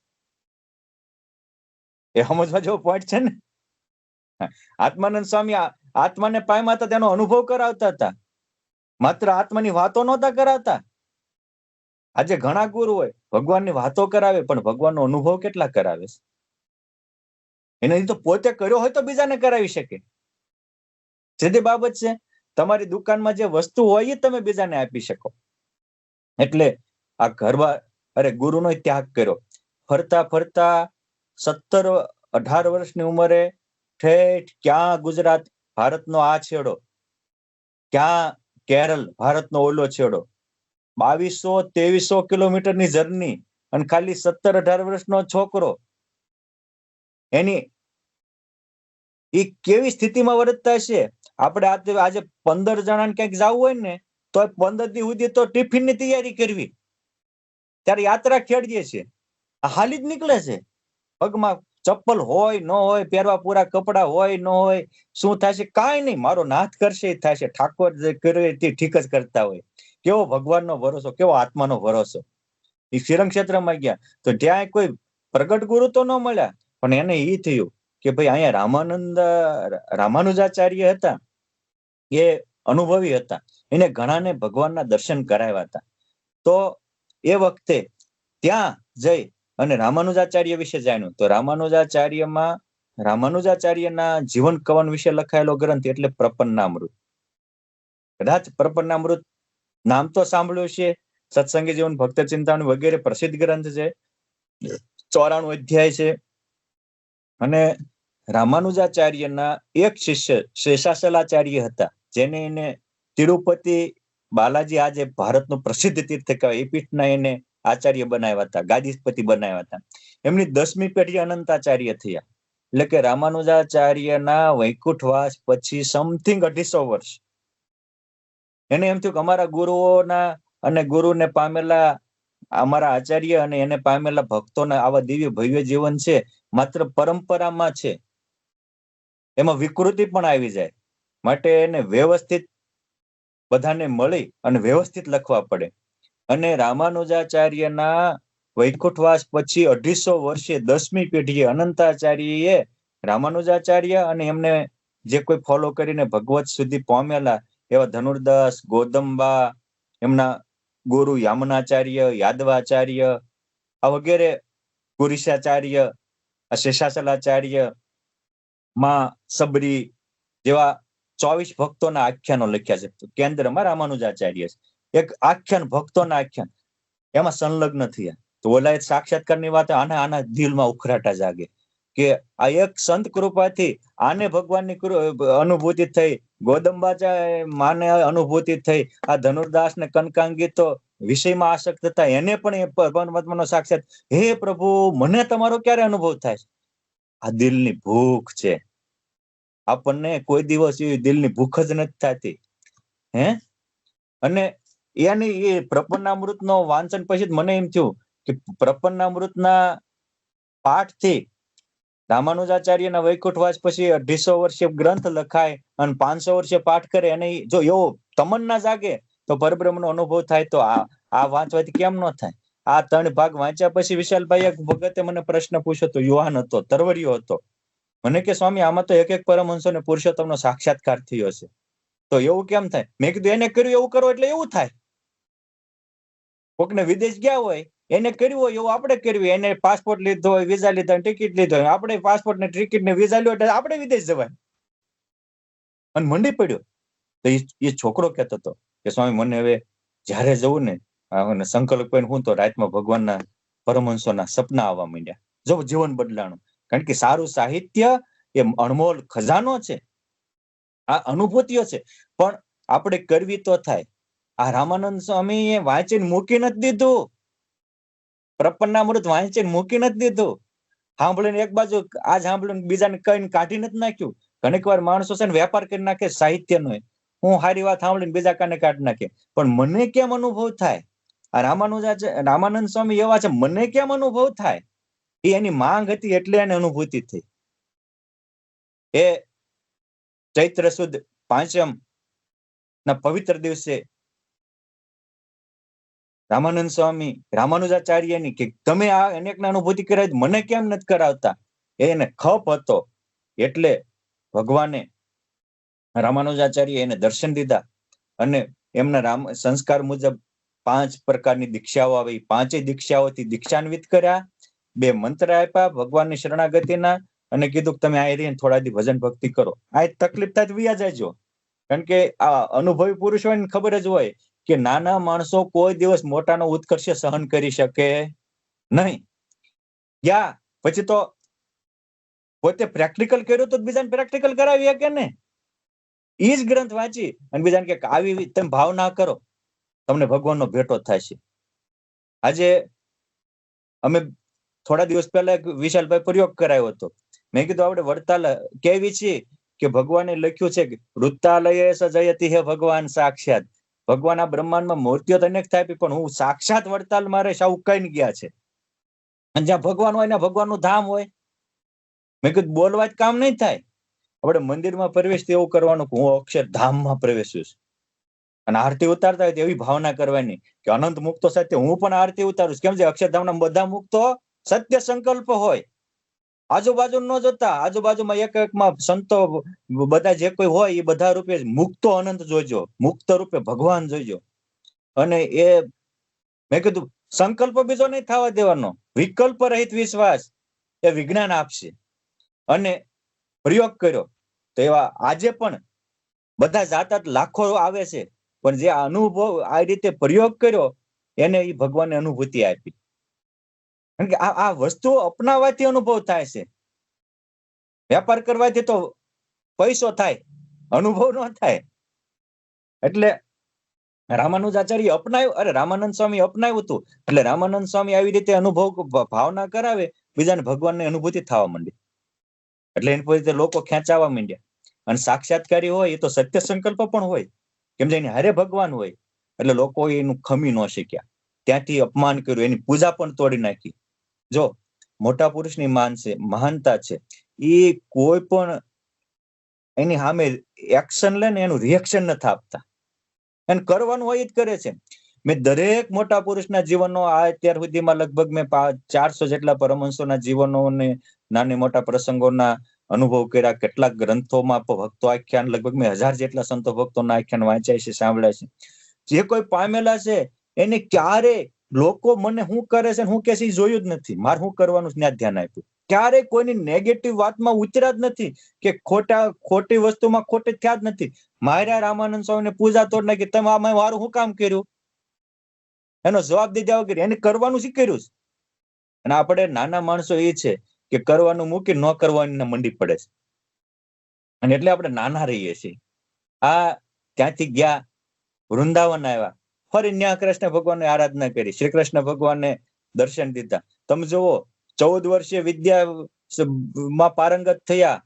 એ સમજવા જેવો પોઈન્ટ છે ને. આત્માનંદ સ્વામી આત્માને પામ્યા હતા, તેનો અનુભવ કરાવતા હતા, માત્ર આત્માની વાતો નહોતા કરાવતા. આજે ઘણા ગુરુ હોય ભગવાનની વાતો કરાવે, પણ ભગવાનનો અનુભવ કેટલા કરાવે છે? એને તો પોતે કર્યો હોય તો બીજાને કરાવી શકે. સીધી બાબત છે. તમારી દુકાનમાં જે વસ્તુ હોય એ તમે બીજાને આપી શકો. એટલે આ ગુરુનો ત્યાગ કર્યો. ફરતા ફરતા 17-18 વર્ષની ઉંમરે ઠેઠ ક્યાં ગુજરાત ભારતનો આ છેડો, ક્યાં કેરળ ભારતનો ઓલો છેડો, 2200-2300 કિલોમીટરની જર્ની, અને ખાલી 17-18 વર્ષનો છોકરો, એની એ કેવી સ્થિતિમાં વર્તતા હશે? આપણે આજે 15 જણાને ક્યાંક જવું હોય ને તો 15 દી સુધી તો ટિફિનની તૈયારી કરવી, ત્યારે યાત્રા ખેડીએ છીએ, હાલી જ નીકળે છે. પગમાં ચપ્પલ હોય ન હોય, પહેરવા પૂરા કપડા હોય ન હોય, શું થશે કાંઈ નહીં, મારો નાથ કરશે એ થશે, ઠાકોર જે કરે તે ઠીક જ કરતા હોય. કેવો ભગવાનનો ભરોસો, કેવો આત્માનો ભરોસો. એ શ્રીરંગ ક્ષેત્રમાં ગયા તો ત્યાં કોઈ પ્રગટ ગુરુ તો ન મળ્યા, પણ એને એ થયું કે ભાઈ અહીંયા રામાનુજાચાર્ય હતા, એ અનુભવી હતા, એને ઘણાને ભગવાનના દર્શન કરાવ્યા હતા. તો એ વખતે ત્યાં જઈ અને રામાનુજાચાર્ય વિશે જાણ્યું. તો રામાનુજાચાર્યના જીવન કવન વિશે લખાયેલો ગ્રંથ એટલે પ્રપન્નામૃત. કદાચ પ્રપન્નામૃત નામ તો સાંભળ્યું છે, સત્સંગી જીવન, ભક્ત ચિંતામણી વગેરે પ્રસિદ્ધ ગ્રંથ છે, 94 અધ્યાય છે. અને રામાનુજાચાર્યના એક શિષ્ય શેષાચલાચાર્ય હતા, જેને એને તિરુપતિ બાલાજી, આજે ભારતનું પ્રસિદ્ધ તીર્થ કહેવાય, એ પીઠના એને આચાર્ય બનાવ્યા હતા, ગાદીપતિ બનાવ્યા હતા. એમની 10મી પેઢી અનંતાચાર્ય થયા. એટલે કે રામાનુજાચાર્યના વૈકુંઠવાસ પછી સમથિંગ 250 વર્ષ એને એમ થયું કે અમારા ગુરુઓના અને ગુરુને પામેલા અમારા આચાર્ય અને એને પામેલા ભક્તોના આવા દિવ્ય ભવ્ય જીવન છે, માત્ર પરંપરામાં છે, એમાં વિકૃતિ પણ આવી જાય, માટે એને વ્યવસ્થિત બધાને મળી અને વ્યવસ્થિત લખવા પડે. અને રામાનુજાચાર્યના વૈકુંઠવાસ પછી 250 વર્ષે 10મી પેઢીએ અનંતાચાર્યએ રામાનુજાચાર્ય અને એમને જે કોઈ ફોલો કરીને ભગવત સુધી પહોંચેલા એવા ધનુર્દાસ, ગોદંબા, એમના ગુરુ યામનાચાર્ય, યાદવાચાર્ય, આ વગેરે પુરીશાચાર્ય, શેષાચલાચાર્ય, માં સબરી જેવા 24 ભક્તોના આખ્યાનો લખ્યા છે. કેન્દ્રમાં રામાનુજાચાર્ય છે. એક આખ્યાન, ભક્તોના આખ્યાન, એમાં સંલગ્ન થયા. તો ઓલા સાક્ષાત્કારની વાત, આના દિલમાં ઉખરાટા જાગે કે આ એક સંત કૃપાથી આને ભગવાનની અનુભૂતિ થઈ, ગોદંબા માને અનુભૂતિ થઈ, આ ધનુર્દાસ ને કનકાંગી તો વિષયમાં આસક્ત હતા, એને પણ પરમાત્માનો સાક્ષાત. હે પ્રભુ, મને તમારો ક્યારે અનુભવ થાય? આ દિલની ભૂખ છે. આપણને કોઈ દિવસ એ દિલની ભૂખ જ નથી થતી. અને એની એ પ્રપન્નામૃતનો વાંચન પછી મને એમ થયું કે પ્રપન્નામૃતના પાઠથી રામાનુજાચાર્યના વૈકુંઠવાસ પછી 250 વર્ષે ગ્રંથ લખાય અને 500 વર્ષે પાઠ કરે, અને જો એવો તમન્ના જાગે તો પરબ્રહ્મનો અનુભવ થાય. તો આ વાંચવાથી કેમ ન થાય? આ 3 ભાગ વાંચ્યા પછી વિશાલભાઈ એક ભગતે મને પ્રશ્ન પૂછ્યો, તો યુવાન હતો, તરવરિયો હતો, મને કે સ્વામી, આમાં તો એક પરમહંસો ને પુરુષોત્તમનો સાક્ષાત્કાર થયો છે, તો એવું કેમ થાય? મેં કીધું એને કર્યું એવું કરો એટલે એવું થાય. કોકને વિદેશ ગયા હોય, એને કર્યું હોય એવું આપણે કર્યું, એને પાસપોર્ટ લીધો હોય, વિઝા લીધા, ટિકિટ લીધો હોય, આપણે પાસપોર્ટ ને ટિકિટ ને વિઝા લીધો એટલે આપણે વિદેશ જવાય. અને મંડી પડ્યો. તો એ છોકરો કહેતો હતો કે સ્વામી, મને હવે જ્યારે જવું ને સંકલ્પ કરીને હું તો રાતમાં ભગવાનના પરમહંસોના સપના આવવા માંડ્યા. જો જીવન બદલાણું. કારણ કે સારું સાહિત્ય એ અણમોલ ખજાનો છે, આ અનુભૂતિઓ છે, પણ આપણે કરવી તો થાય. આ રામાનંદ સ્વામી વાંચીને મૂકી નથી દીધું, પ્રપન્નામૃત વાંચીને મૂકી નથી દીધું. સાંભળીને એક બાજુ આજ સાંભળીને બીજાને કહીને કાઢી નથી નાખ્યું. ઘણીક વાર માણસો છે ને વેપાર કરી નાખે સાહિત્યનો, હું સારી વાત સાંભળીને બીજા કાને કાઢી નાખે. પણ મને કેમ અનુભવ થાય? આ રામાનંદ સ્વામી એવા છે, મને કેમ અનુભવ થાય? એ એની માંગ હતી એટલે એને અનુભૂતિ થઈ. એ ચૈત્ર સુદ 5મ ના પવિત્ર દિવસે રામાનંદ સ્વામી રામાનુજાચાર્યની કે તમે આ અનેકને અનુભૂતિ કરાવી, મને કેમ નથી કરાવતા? એને ખપ હતો એટલે ભગવાને રામાનુજાચાર્ય એને દર્શન દીધા અને એમના સંસ્કાર મુજબ 5 પ્રકારની દીક્ષાઓ આવી. 5 દીક્ષાઓથી દીક્ષાન્વિત કર્યા, 2 મંત્ર આપ્યા ભગવાનની શરણાગતિના અને કીધું કે તમે આ રહીને થોડા દી ભજન ભક્તિ કરો. આ તકલીફ થાય તો વ્યા જાયજો. કારણ કે આ અનુભવી પુરુષ હોય ને ખબર જ હોય કે નાના માણસો કોઈ દિવસ મોટાનો ઉત્કર્ષ સહન કરી શકે નહીં. યા પછી તો પોતે પ્રેક્ટિકલ કર્યું તો બીજાને પ્રેક્ટિકલ કરાવી શકે ને. એ જ ગ્રંથ વાંચી અને બીજાને કે આવી તમે ભાવના કરો, તમને ભગવાનનો ભેટો થાય છે. આજે અમે થોડા દિવસ પહેલા એક વિશાલભાઈ પ્રયોગ કરાયો હતો. મેં કીધું આપણે વડતાલ કેવી છીએ કે ભગવાને લખ્યું છે કે વૃત્તાલય સજયતી હે ભગવાન સાક્ષાત. ભગવાન આ બ્રહ્માંડમાં મૂર્તિઓ તો અનેક થાય પણ હું સાક્ષાત વડતાલ મારે સાવ કઈ ગયા છે. અને જ્યાં ભગવાન હોય ને ભગવાનનું ધામ હોય. મેં કીધું બોલવા જ કામ નહીં થાય. આપણે મંદિરમાં પ્રવેશથી એવું કરવાનું કે હું અક્ષરધામમાં પ્રવેશું છું. અને આરતી ઉતારતા હોય એવી ભાવના કરવાની કે અનંત મુક્તો સત્ય હું પણ આરતી ઉતારું છું. કેમ છે અક્ષરધામના બધા મુક્તો સત્ય સંકલ્પ હોય. આજુબાજુ ન જોતા, આજુબાજુમાં એક એકમાં સંતો બધા જે કોઈ હોય એ બધા રૂપે મુક્તો અનંત જોઈજો, મુક્ત રૂપે ભગવાન જોઈજો. અને એ મેં કીધું સંકલ્પ બીજો નહીં થવા દેવાનો, વિકલ્પ રહિત વિશ્વાસ એ વિજ્ઞાન આપશે. અને પ્રયોગ કર્યો તો એવા આજે પણ બધા જાતા લાખો આવે છે, પણ જે અનુભવ આ રીતે પ્રયોગ કર્યો એને એ ભગવાનને અનુભૂતિ આપી. કારણ કે આ વસ્તુ અપનાવવાથી અનુભવ થાય છે. વેપાર કરવાથી તો પૈસો થાય, અનુભવ ન થાય. એટલે રામાનુજાચાર્ય અપનાવ્યું, અરે રામાનંદ સ્વામી અપનાવ્યું હતું. એટલે રામાનંદ સ્વામી આવી રીતે અનુભવ ભાવના કરાવે, બીજાને ભગવાનની અનુભૂતિ થવા માંડી. એટલે એની રીતે લોકો ખેંચાવા માંડ્યા. અને સાક્ષાત્કારી હોય એ તો સત્ય સંકલ્પ પણ હોય, કેમ કે એની હારે ભગવાન હોય. એટલે લોકો એનું ખમી ન શક્યા, ત્યાંથી અપમાન કર્યું, એની પૂજા પણ તોડી નાખી. જો મોટા પુરુષની માન છે, મહાનતા છે, એ કોઈ પણ એની સામે એક્શન લે ને એનું રિએક્શન નથી આપતા. એને કરવાનું હોય જ કરે છે. મેં દરેક મોટા પુરુષના જીવનનો આ અત્યાર સુધીમાં લગભગ મેં 400 જેટલા પરમહંસોના જીવનો અને નાની મોટા પ્રસંગોના અનુભવ કર્યા. કેટલાક ગ્રંથોમાં ભક્તો આખ્યાન, લગભગ મેં 1000 જેટલા સંતો ભક્તોના આખ્યાન વાંચ્યા છે, સાંભળ્યા છે. જે કોઈ પામેલા છે એને ક્યારે લોકો મને શું કરે છે શું કે છે જોયું જ નથી. મારે શું કરવાનું ત્યાં ધ્યાન આપ્યું. ક્યારેય કોઈની નેગેટિવ વાતમાં ઉતર્યા જ નથી કે ખોટી વસ્તુમાં ખોટી થયા જ નથી. માર્યા રામાનંદ સ્વામીને પૂજા તોડ નાખી, તમે આમાં મારું શું કામ કર્યું? એનો જવાબ દીધા વગર એને કરવાનું શીખ્યું. અને આપણે નાના માણસો એ છે કે કરવાનું મૂકી ન કરવાની મંડી પડે છે. અને એટલે આપણે નાના રહીએ છીએ. આ ત્યાંથી ગયા, વૃંદાવન આવ્યા, ફરી ન્યા કૃષ્ણ ભગવાનની આરાધના કરી, શ્રી કૃષ્ણ ભગવાનને દર્શન દીધા. તમે જુઓ 14 વર્ષીય વિદ્યામાં પારંગત થયા,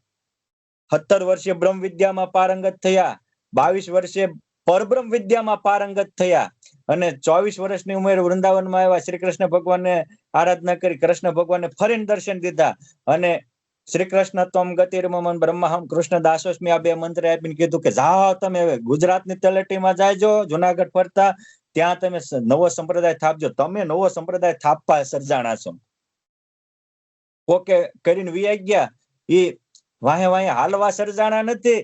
17 વર્ષીય બ્રહ્મ વિદ્યામાં પારંગત થયા, 22 વર્ષે પરબ્રહ્મ વિદ્યામાં પારંગત થયા અને 24 વર્ષની ઉંમરે વૃંદાવનમાં આવ્યા, શ્રી કૃષ્ણ ભગવાનને આરાધના કરી, કૃષ્ણ ભગવાનને ફરીને દર્શન દીધા અને શ્રી કૃષ્ણ તમ ગતિર્મમ બ્રહ્મહમ કૃષ્ણ દાસોસ્મી આ 2 મંત્ર આપીને કીધું કે જાઓ તમે હવે ગુજરાતની તલેટીમાં જાયજો, જુનાગઢ ફરતા, ત્યાં તમે નવો સંપ્રદાય થાપજો. તમે નવો સંપ્રદાય થાપવા સર્જાણા છો. કોકે કરીને વિયા ગયા, એ વાહે વાહે હાલવા સર્જાણા નથી.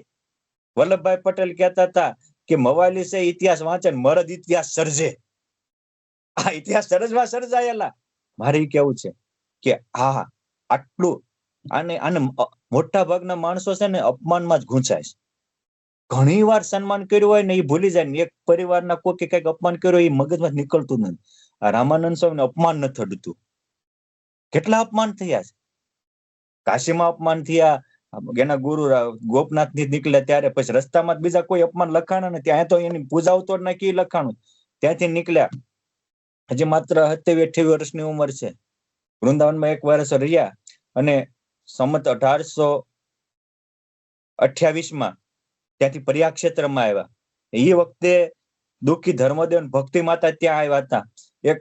વલ્લભભાઈ પટેલ કહેતા હતા કે મવાલી છે ઇતિહાસ વાંચે, મરદ ઇતિહાસ સર્જે. આ ઇતિહાસ સર્જવા સર્જાયેલા. મારે કેવું છે કે હા આટલું આને મોટા ભાગના માણસો છે ને અપમાનમાં જ ગૂંચાય છે. ઘણી વાર સન્માન કર્યું હોય ને એ ભૂલી જાય ને. એક પરિવારના કોઈ કઈક અપમાન કર્યું એ મગજમાં નીકળતું નથી. આ રામાનંદ સ્વામીને અપમાન નથી અડતું. કેટલા અપમાન થયા છે. કાશીમાં અપમાન થયા, એના ગુરુ ગોપનાથ થી નીકળ્યા ત્યારે પછી રસ્તામાં જ બીજા કોઈ અપમાન લખાણા ને ત્યાં તો એની પૂજાઓ તો નાખી લખાણું. ત્યાંથી નીકળ્યા, હજી માત્ર 27-28 વર્ષની ઉંમર છે. વૃંદાવનમાં 1 વર્ષ રહ્યા અને સંમત 1828 ત્યાંથી પ્રયાગ ક્ષેત્રમાં આવ્યા. એ વખતે દુઃખી ધર્મદેવ ભક્તિ માતા ત્યાં આવ્યા હતા. એક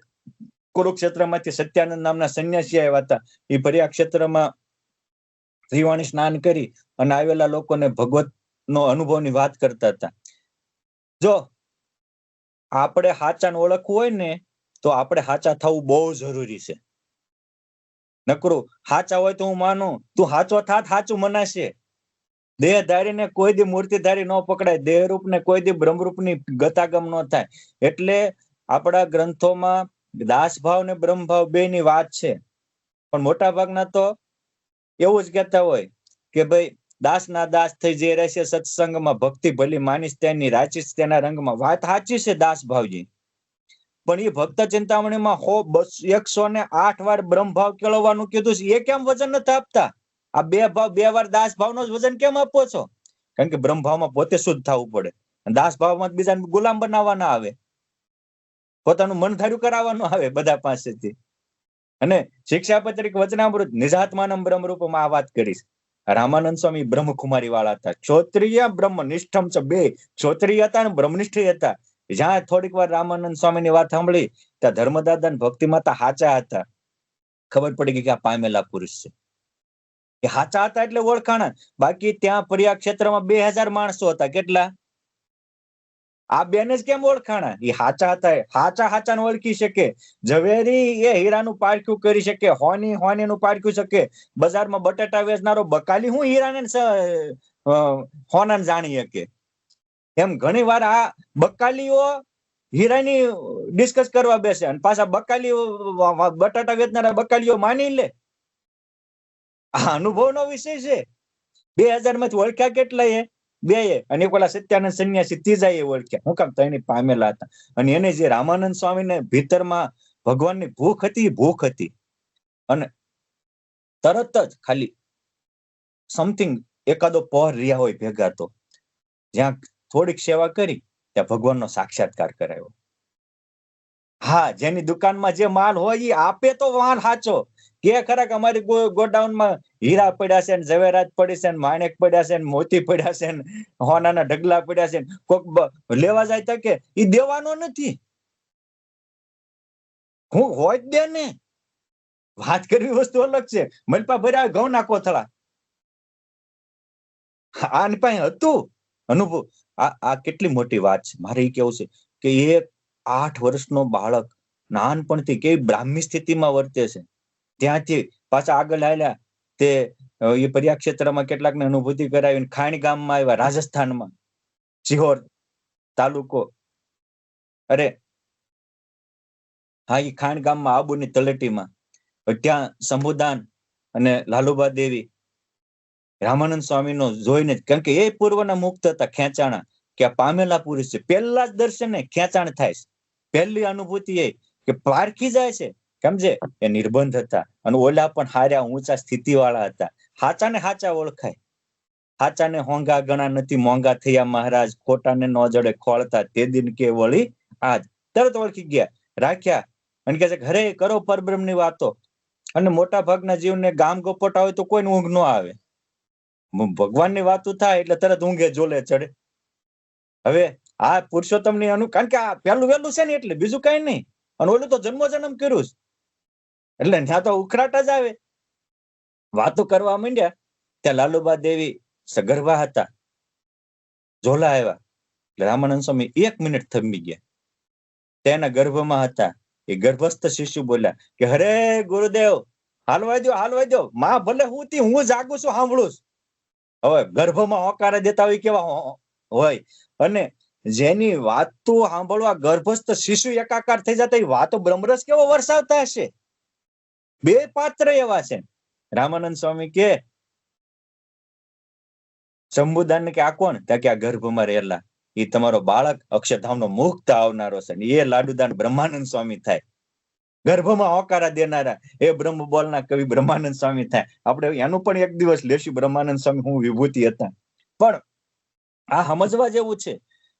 કુરુક્ષેત્રમાંથી સત્યાનંદ નામના સંન્યાસી આવ્યા હતા. એ પ્રયાગ ક્ષેત્રમાં ત્રિવાણી સ્નાન કરી અને આવેલા લોકોને ભગવત નો અનુભવની વાત કરતા હતા. જો આપણે હાચાને ઓળખવું હોય ને તો આપણે હાચા થવું બહુ જરૂરી છે. નકરું હાચા હોય તો હું માનું, તું હાચો થાત હાચું મનાશે. દેહધારીને કોઈ દી મૂર્તિધારી ન પકડાય, દેહરૂપ ને કોઈ દી બ્રહ્મરૂપની ગતાગમ ન થાય. એટલે આપણા ગ્રંથોમાં દાસભાવ ને બ્રહ્મભાવ બેની વાત છે. પણ મોટા ભાગના તો એવું જ કહેતા હોય કે ભાઈ દાસના દાસ થઈ જે રહેશે સત્સંગમાં, ભક્તિ ભલી માનીશ તેની રાચીશ તેના રંગમાં. વાત સાચી છે દાસભાવજી, પણ એ ભક્ત ચિંતામણીમાં 108 વાર બ્રહ્મભાવ કેળવવાનું કીધું છે. એ કેમ વજન નથી આપતા? આ 2 ભાવ 2 વાર દાસ ભાવનો જ વજન કેમ આપો છો? કારણ કે બ્રહ્મભાવમાં પોતે શુદ્ધ થવું પડે, દાસ ભાવમાં બીજાને ગુલામ બનાવવાના આવે, પોતાનું મન ધાર્યું કરાવવાનું આવે બધા પાસેથી. અને શિક્ષાપત્રિક વચનામૃત નિજાત્માનમ બ્રહ્મરૂપમાં આ વાત કરીશ. રામાનંદ સ્વામી બ્રહ્મકુમારી વાળા હતા. ક્ષોત્રિય બ્રહ્મનિષ્ઠમ છે, બે ક્ષોત્રિય હતા અને બ્રહ્મનિષ્ઠ હતા. જ્યાં થોડીક વાર રામાનંદ સ્વામીની વાત સાંભળી ત્યાં ધર્મદાદા અને ભક્તિ માતા હાચા હતા. ખબર પડી ગઈ કે આ પામેલા પુરુષ છે. એ હાચા હતા એટલે ઓળખાણા. બાકી ત્યાં પ્રયાગ ક્ષેત્રમાં 2000 માણસો હતા. કેટલા? આ બેને જ કેમ ઓળખાણા? એ હાચા હતા. હાચાને ઓળખી શકે. ઝવેરી એ હીરાનું પારખું કરી શકે, હોનીનું પારખું શકે. બજારમાં બટાટા વેચનારો બકાલી હું હીરાને હોનાને જાણી શકે. એમ ઘણી વાર આ બકાલીઓ હીરાની ડિસ્કસ કરવા બેસે અને પાછા બકાલીઓ બટાટા વેચનારા બકાલીઓ માની લે. આ અનુભવનો વિષય છે. 2000 માંથી ઓળખ્યા કેટલા? બે. અને પેલા સત્યાનંદ સંન્યાસી ત્રીજા એ ઓળખ્યા. હું કામ? તો એની પામેલા હતા. અને એને જે રામાનંદ સ્વામીને ભીતરમાં ભગવાનની ભૂખ હતી, ભૂખ હતી. અને તરત જ ખાલી સમથિંગ એકાદો પહોર રહ્યા હોય ભેગા, તો જ્યાં થોડીક સેવા કરી ત્યાં ભગવાનનો સાક્ષાત્કાર કરાયો. હા, જેની દુકાનમાં જે માલ હોય એ આપે તો માલ સાચો. કે ખરા કે અમારી ગોડાઉનમાં હીરા પડ્યા છે, ઝવેરાત પડી છે, માણેક પડ્યા છે, મોતી પડ્યા છે, હોનાના ઢગલા પડ્યા છે. કોક લેવા જાય તો કે ઈ દેવાનો નથી. હું હોય જ દે ને. વાત કરવી વસ્તુ અલગ છે. મલપા ભર્યા ઘઉં ના કોથળા, આની પાસે હતું અનુભવ. આ કેટલી મોટી વાત છે. મારે એ કેવું છે કે એક 8 વર્ષનો બાળક નાનપણથી કેવી બ્રાહ્મી સ્થિતિમાં વર્તે છે. ત્યાંથી પાછા આગળ આવ્યા તે એ પ્રયાગ ક્ષેત્રમાં કેટલાકને અનુભૂતિ કરાવી. ખાણી ગામમાં આવ્યા, રાજસ્થાનમાં, સિહોર તાલુકો. અરે હા, એ ખાણ ગામમાં આબુની તળેટીમાં ત્યાં શંભુદાન અને લાલુબા દેવી રામાનંદ સ્વામીનો જોઈને, કારણ કે એ પૂર્વના મુક્ત હતા, ખેંચાણા કે આ પામેલા પુરુષ છે. પહેલા જ દર્શને ખેંચાણ થાય છે. પહેલી અનુભૂતિ એ કે પારખી જાય છે. સમજે? એ નિર્બંધ હતા અને ઓલા પણ હાર્યા ઊંચા સ્થિતિ વાળા હતા. હાચાને હાચા ઓળખાય. હાચાને હોંગા ગણા નથી મોંઘા થયા મહારાજ, ખોટાને ન જડે ખોળતા તે દિન કે વળી આજ. તરત ઓળખી ગયા, રાખ્યા અને કે છે ઘરે કરો પરબ્રહ્મની વાતો. અને મોટા ભાગના જીવને ગામ ગોપટા હોય તો કોઈને ઊંઘ ન આવે. ભગવાનની વાતો થાય એટલે તરત ઊંઘે જોલે ચડે. હવે આ પુરુષોત્તમની કારણ કે આ પહેલું વહેલું છે ને, એટલે બીજું કઈ નહીં. અને ઓલું તો જન્મ કર્યું છે એટલે ત્યાં તો ઉખરાટ જ આવે. વાતો કરવા માંડ્યા ત્યાં લાલુબા દેવી સગર્ભા હતા. ઝોલા આવ્યા એટલે રામાનંદ સ્વામી 1 મિનિટ થંભી ગયા. તેના ગર્ભમાં હતા. એ ગર્ભસ્થ શિશુ બોલ્યા કે હરે ગુરુદેવ, હાલવા દો. માં ભલે હું જાગું છું, સાંભળું છું. હવે ગર્ભમાં હોકારા દેતા હોય કેવા હોય. અને જેની વાતો સાંભળવા ગર્ભસ્થ શિશુ એકાકાર થઈ જતા, એ વાતો બ્રહ્મરસ કેવો વરસાવતા હશે. 2 પાત્ર એવા છે. રામાનંદ સ્વામી કે શંભુદાન કે આ કોણ? ત્યાં કે આ ગર્ભમાં રહેલા એ તમારો બાળક અક્ષરધામનો મુક્ત આવનારો છે. એ લાડુદાન બ્રહ્માનંદ સ્વામી થાય. ગર્ભમાં હોકારા દેનારા એ બ્રહ્મ બોલના કવિ બ્રહ્માનંદ સ્વામી થાય. આપણે એનું પણ એક દિવસ લેશું, બ્રહ્માનંદ સ્વામી હું વિભૂતિ હતા. પણ આ સમજવા જેવું છે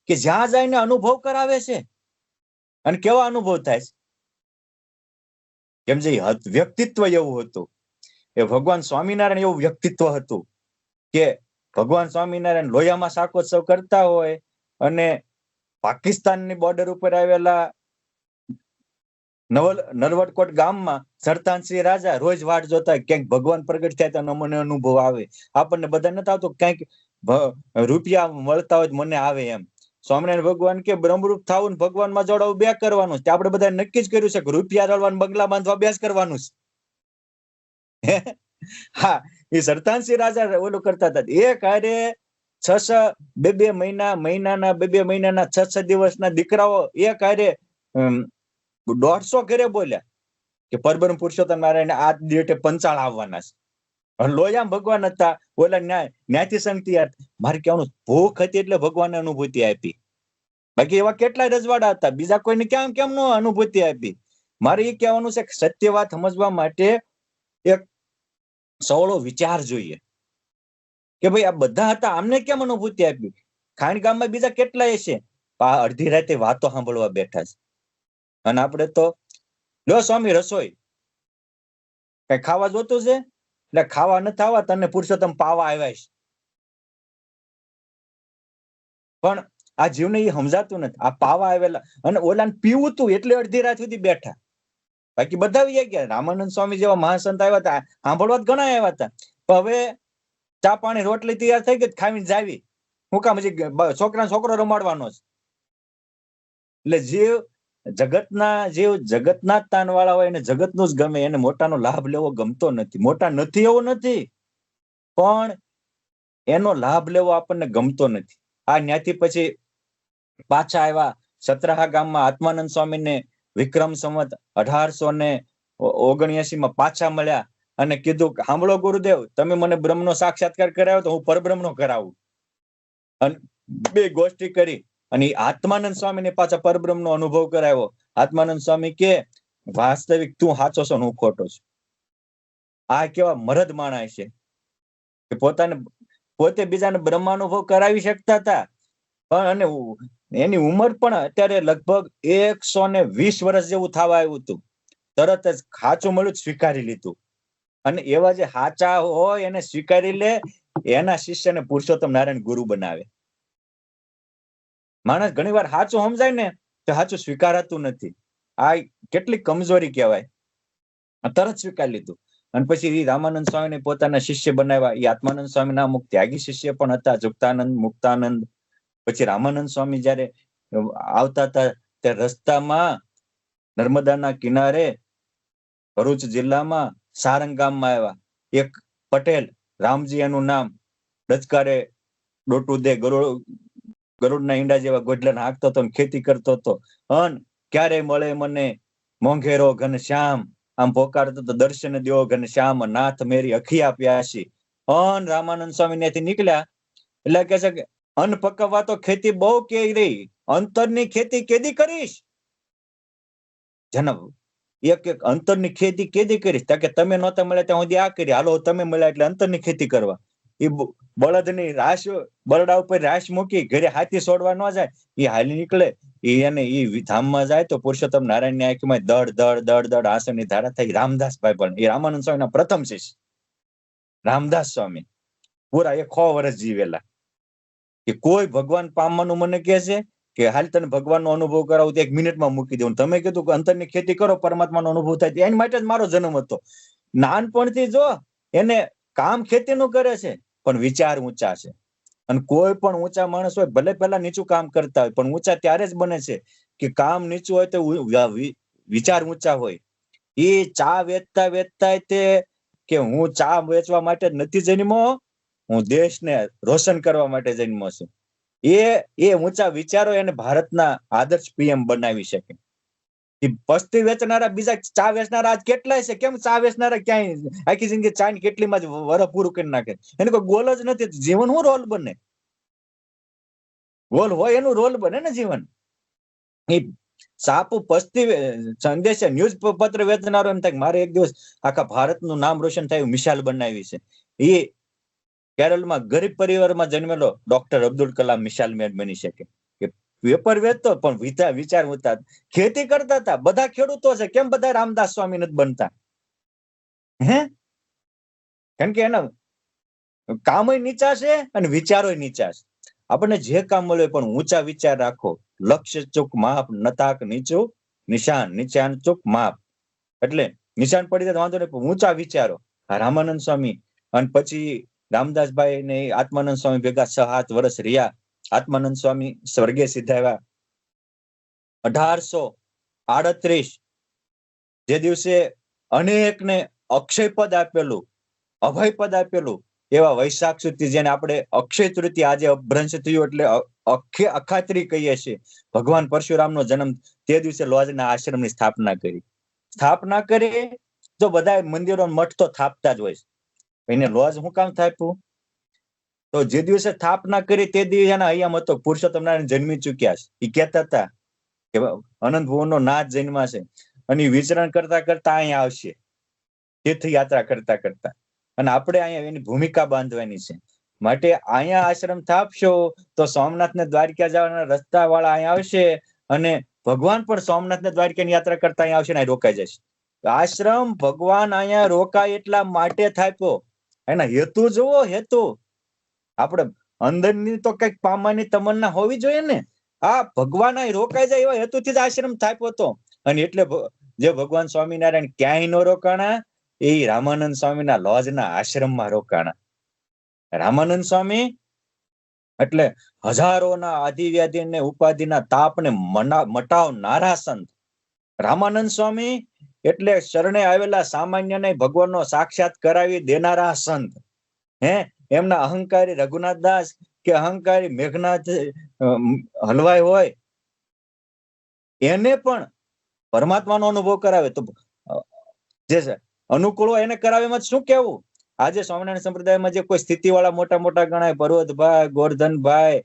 કે જ્યાં જઈને અનુભવ કરાવે છે, અને કેવા અનુભવ થાય છે. કેમ જે વ્યક્તિત્વ એવું હતું, એ ભગવાન સ્વામિનારાયણ એવું વ્યક્તિત્વ હતું કે ભગવાન સ્વામિનારાયણ લોયામાં શાકોત્સવ કરતા હોય અને પાકિસ્તાનની બોર્ડર ઉપર આવેલા નરવડકોટ ગામમાં સરતાનસિંહ રાજા રોજ વાટ જોતા હોય ક્યાંક ભગવાન પ્રગટ થાય તો મને અનુભવ આવે. આપણને બધા નથી આવતો ક્યાંક રૂપિયા મળતા હોય મને આવે એમ. સ્વામિનારાયણ ભગવાન કે બ્રહ્મરૂપ થવું ને ભગવાનમાં જોડાવું બે કરવાનું છે. આપણે બધા નક્કી જ કર્યું છે કે રૂપિયા રળવાનું બંગલા બાંધવા અભ્યાસ કરવાનું છે. હા, એ સરતાનસિંહ રાજા ઓલું કરતા હતા. એ કાર્ય 6 મહિનાના 2 મહિનાના 6 દિવસના દીકરાઓ એ કાર્ય 150 ઘરે બોલ્યા કે પરબ્રહ્મ પુરુષોત્તમ નારાયણ આ ડેટે પંચાળ આવવાના છે. લોયામ ભગવાન હતા, ઓલા ન્યાયથી સંગતિ. મારે કહેવાનું ભૂખ હતી એટલે ભગવાનને અનુભૂતિ આપી. બાકી એવા કેટલાય રજવાડા હતા, બીજા કોઈને કેમ નો અનુભૂતિ આપી. મારે એ કહેવાનું છે કે સત્ય વાત સમજવા માટે એક સવળો વિચાર જોઈએ કે ભાઈ આ બધા હતા, આમને કેમ અનુભૂતિ આપી. ખાણ ગામમાં બીજા કેટલાય છે, અડધી રાતે વાતો સાંભળવા બેઠા છે. અને આપણે તો લો સ્વામી રસોઈ કઈ ખાવા જોતું છે, એટલે ખાવા નથી આવવા, તને પુરુષોત્તમ પાવા આવ્યા છે. પણ આ જીવને એ સમજાતું નથી. આ પાવા આવેલા અને ઓલાને પીવું તું એટલે અડધી રાત સુધી બેઠા. બાકી બધા આવી ગયા. રામાનંદ સ્વામી જેવા મહાસંત આવ્યા હતા, સાંભળવા ઘણા આવ્યા હતા. પણ હવે ચા પાણી રોટલી તૈયાર થઈ ગઈ, ખાવીને જાવી. હું કામ હજી છોકરો રમાડવાનો છે. એટલે જગતના તાન વાળા હોય એને જગતનું જ ગમે, એને મોટાનો લાભ લેવો ગમતો નથી. મોટા નથી એવું નથી, પણ એનો લાભ લેવો આપણને ગમતો નથી. આ ન્યાથી પછી પાછા આવ્યા સત્રાહા ગામમાં આત્માનંદ સ્વામીને વિક્રમ સંવત 1879 પાછા મળ્યા અને કીધું કે સાંભળો ગુરુદેવ, તમે મને બ્રહ્મનો સાક્ષાત્કાર કરાવ્યો તો હું પરબ્રહ્મનો કરાવું. અને બે ગોષ્ઠી કરી અને આત્માનંદ સ્વામીને પાછા પરબ્રહ્મનો અનુભવ કરાવ્યો. આત્માનંદ સ્વામી કે વાસ્તવિક તું સાચો છો, હું ખોટો છું. આ કેવા મરદ માણસ છે કે પોતે બીજાને બ્રહ્માનુભવ કરાવી શકતા હતા. પણ અને એની ઉંમર પણ અત્યારે લગભગ 120 વર્ષ જેવું થવા આવ્યું હતું. તરત જ સાચું મળ્યું સ્વીકારી લીધું. અને એવા જે સાચા હોય એને સ્વીકારી લે, એના શિષ્યને પુરુષોત્તમ નારાયણ ગુરુ બનાવે. માણસ ઘણી વાર સાચું સમજાય ને તો સાચું સ્વીકારાતું નથી. આ કેટલી કમજોરી કહેવાય. તરત સ્વીકારી લીધું. અને પછી રામાનંદ સ્વામીને પોતાના શિષ્ય બનાવ્યા. એ આત્માનંદ સ્વામીના અમુક ત્યાગી શિષ્ય પણ હતા, જુક્તાનંદ, મુક્તાનંદ. પછી રામાનંદ સ્વામી જયારે આવતા હતા ત્યારે રસ્તામાં નર્મદાના કિનારે ભરૂચ જિલ્લામાં સારંગ ગામમાં આવ્યા. એક પટેલ, રામજી એનું નામ, ડચકારે ડોટું દે ગરુડના ઈંડા જેવા ગોડલા હાંકતો હતો, ખેતી કરતો હતો. અન ક્યારે મળે મને મોંઘેરો ઘનશ્યામ, આમ પોકારતો તો દર્શન દ્યો ઘનશ્યામ, નાથ મેરી અખિયા પ્યાસી. અન રામાનંદ સ્વામી ત્યાંથી નીકળ્યા એટલે કે છે કે અન્ન પકવવા તો ખેતી બહુ કે રહી, અંતરની ખેતી કેદી કરીશ. જનમ એક અંતરની ખેતી કેદી કરીશ? કે તમે નહોતા મળ્યા ત્યાં સુધી આ કરી, હાલો તમે મળ્યા એટલે અંતરની ખેતી કરવા. એ બળદની રાશ, બરડા ઉપર રાશ મૂકી ઘરે હાથી છોડવા ન જાય, એ હાલી નીકળે. એને એ ધામમાં જાય તો પુરુષોત્તમ નારાયણ ની આંખમાં દડ દડ દડ દડ આંસુની ધારા થઈ. રામદાસભાઈ પણ એ રામાનંદ સ્વામીના પ્રથમ શિષ્ય રામદાસ સ્વામી પૂરા 100 વર્ષ જીવેલા. કે કોઈ ભગવાન પામવાનું મને કહે છે કે હાલ તને ભગવાનનો અનુભવ કરાવું તો 1 મિનિટમાં મૂકી દઉં. તમે કીધું કે અંતરની ખેતી કરો, પરમાત્માનો અનુભવ થાય, એની માટે જ મારો જન્મ હતો. નાનપણથી જો એને કામ ખેતીનું કરે છે, પણ વિચાર ઊંચા છે. અને કોઈ પણ ઊંચા માણસ હોય ભલે પહેલા નીચું કામ કરતા હોય, પણ ઊંચા ત્યારે જ બને છે કે કામ નીચું હોય તો વિચાર ઊંચા હોય. એ ચા વેચતા વેચતા તે કે હું ચા વેચવા માટે જ નથી જન્મો, હું દેશને રોશન કરવા માટે જન્મો છું. એ ઊંચા વિચારો એને ભારતના આદર્શ પીએમ બનાવી શકે. પસ્તી વેચનારા બીજા ચા વેચનારા આજ કેટલાય છે. કેમ ચા વેચનારા ક્યાંય આખી જિંદગી ચા ની કેટલીમાં જ વરસ પૂરું કરી નાખે? એને કોઈ ગોલ જ નથી. જીવન શું રોલ બને? ગોલ હોય એનું રોલ બને ને જીવન. એ સાપ પસ્તી સંદેશ ન્યૂઝ પત્ર વેચનારો એમ થાય કે મારે એક દિવસ આખા ભારતનું નામ રોશન થયું, મિસાલ બનાવી છે. એ કેરળમાં ગરીબ પરિવારમાં જન્મેલો ડોક્ટર અબ્દુલ કલામ મિસાલ મેન બની શકે. કે પેપર વેચતો પણ વિચાર હતા, ખેતી કરતા હતા. બધા ખેડૂતો છે, કેમ બધા રામદાસ સ્વામી નથી બનતા? હે, કેમ કે એના કામય નીચા છે અને વિચારોય નીચા છે. આપણને જે કામ મળે પણ ઊંચા વિચાર રાખો. લક્ષ્ય ચૂક માપ, નતાક નીચું નિશાન, નિશાન ચૂક માપ. એટલે નિશાન પડી જાય તો વાંધો નહીં, પણ ઊંચા વિચારો. રામાનંદ સ્વામી અને પછી રામદાસભાઈ ને આત્માનંદ સ્વામી ભેગા 6-7 વર્ષ રહ્યા. આત્માનંદ સ્વામી સ્વર્ગે સિધાવ્યા 1838, જે દિવસે અનેકને અક્ષય પદ આપેલું, અભય પદ આપેલું, એવા વૈશાખ સુધી જેને આપણે અક્ષય તૃતીયા આજે અભ્રંશ થયું એટલે અખાત્રી કહીએ છીએ. ભગવાન પરશુરામનો જન્મ તે દિવસે લોજના આશ્રમની સ્થાપના કરી. સ્થાપના કરી તો બધા મંદિરો મઠ તો થાપતા જ હોય. એને લોજ શું કામ થાપ્યું? તો જે દિવસે સ્થાપના કરી તે દિવસે એના અહીંયા હતો પુરુષોત્તમ નારાયણ જન્મી ચુક્યા છે. એ કહેતા હતા કે અનંત ભુવનનો નાથ જન્મા છે અને વિચરણ કરતા કરતા અહીંયા આવશે, તીર્થયાત્રા કરતા કરતા. અને આપણે અહીંયા એની ભૂમિકા બાંધવાની છે. માટે અહીંયા આશ્રમ સ્થાપશો તો સોમનાથ ને દ્વારકા જવાના રસ્તા વાળા અહીંયા આવશે અને ભગવાન પણ સોમનાથ ને દ્વારકાની યાત્રા કરતા અહીંયા આવશે ને રોકાઈ જશે. આશ્રમ ભગવાન અહીંયા રોકાય એટલા માટે થાપ્યો. એના હેતુ જુઓ, હેતુ. આપણે અંદરની તો કઈક પામવાની તમન્ના હોવી જોઈએ ને. આ ભગવાન અહીં રોકાઈ જાય એવા હેતુથી જ આશ્રમ થાપ્યો હતો. અને એટલે જે ભગવાન સ્વામિનારાયણ ક્યાંય ન રોકાણા, એ રામાનંદ સ્વામીના લોજના આશ્રમમાં રોકાણા. રામાનંદ સ્વામી એટલે હજારોના આદિવ્યાધિ ને ઉપાધિના તાપને મટાવનારા સંત. રામાનંદ સ્વામી એટલે શરણે આવેલા સામાન્યને ભગવાનનો સાક્ષાત કરાવી દેનારા સંત. એમના અહંકારી રઘુનાથ દાસ કે અહંકારી મેઘનાથ હલવાઈ હોય, એને પણ પરમાત્માનો અનુભવ કરાવે. તો જે અનુકૂળ હોય એને કરાવે, એમાં શું કેવું? આજે સ્વામિનારાયણ સંપ્રદાયમાં જે કોઈ સ્થિતિ વાળા મોટા મોટા ગણાય, પર્વતભાઈ, ગોરધનભાઈ,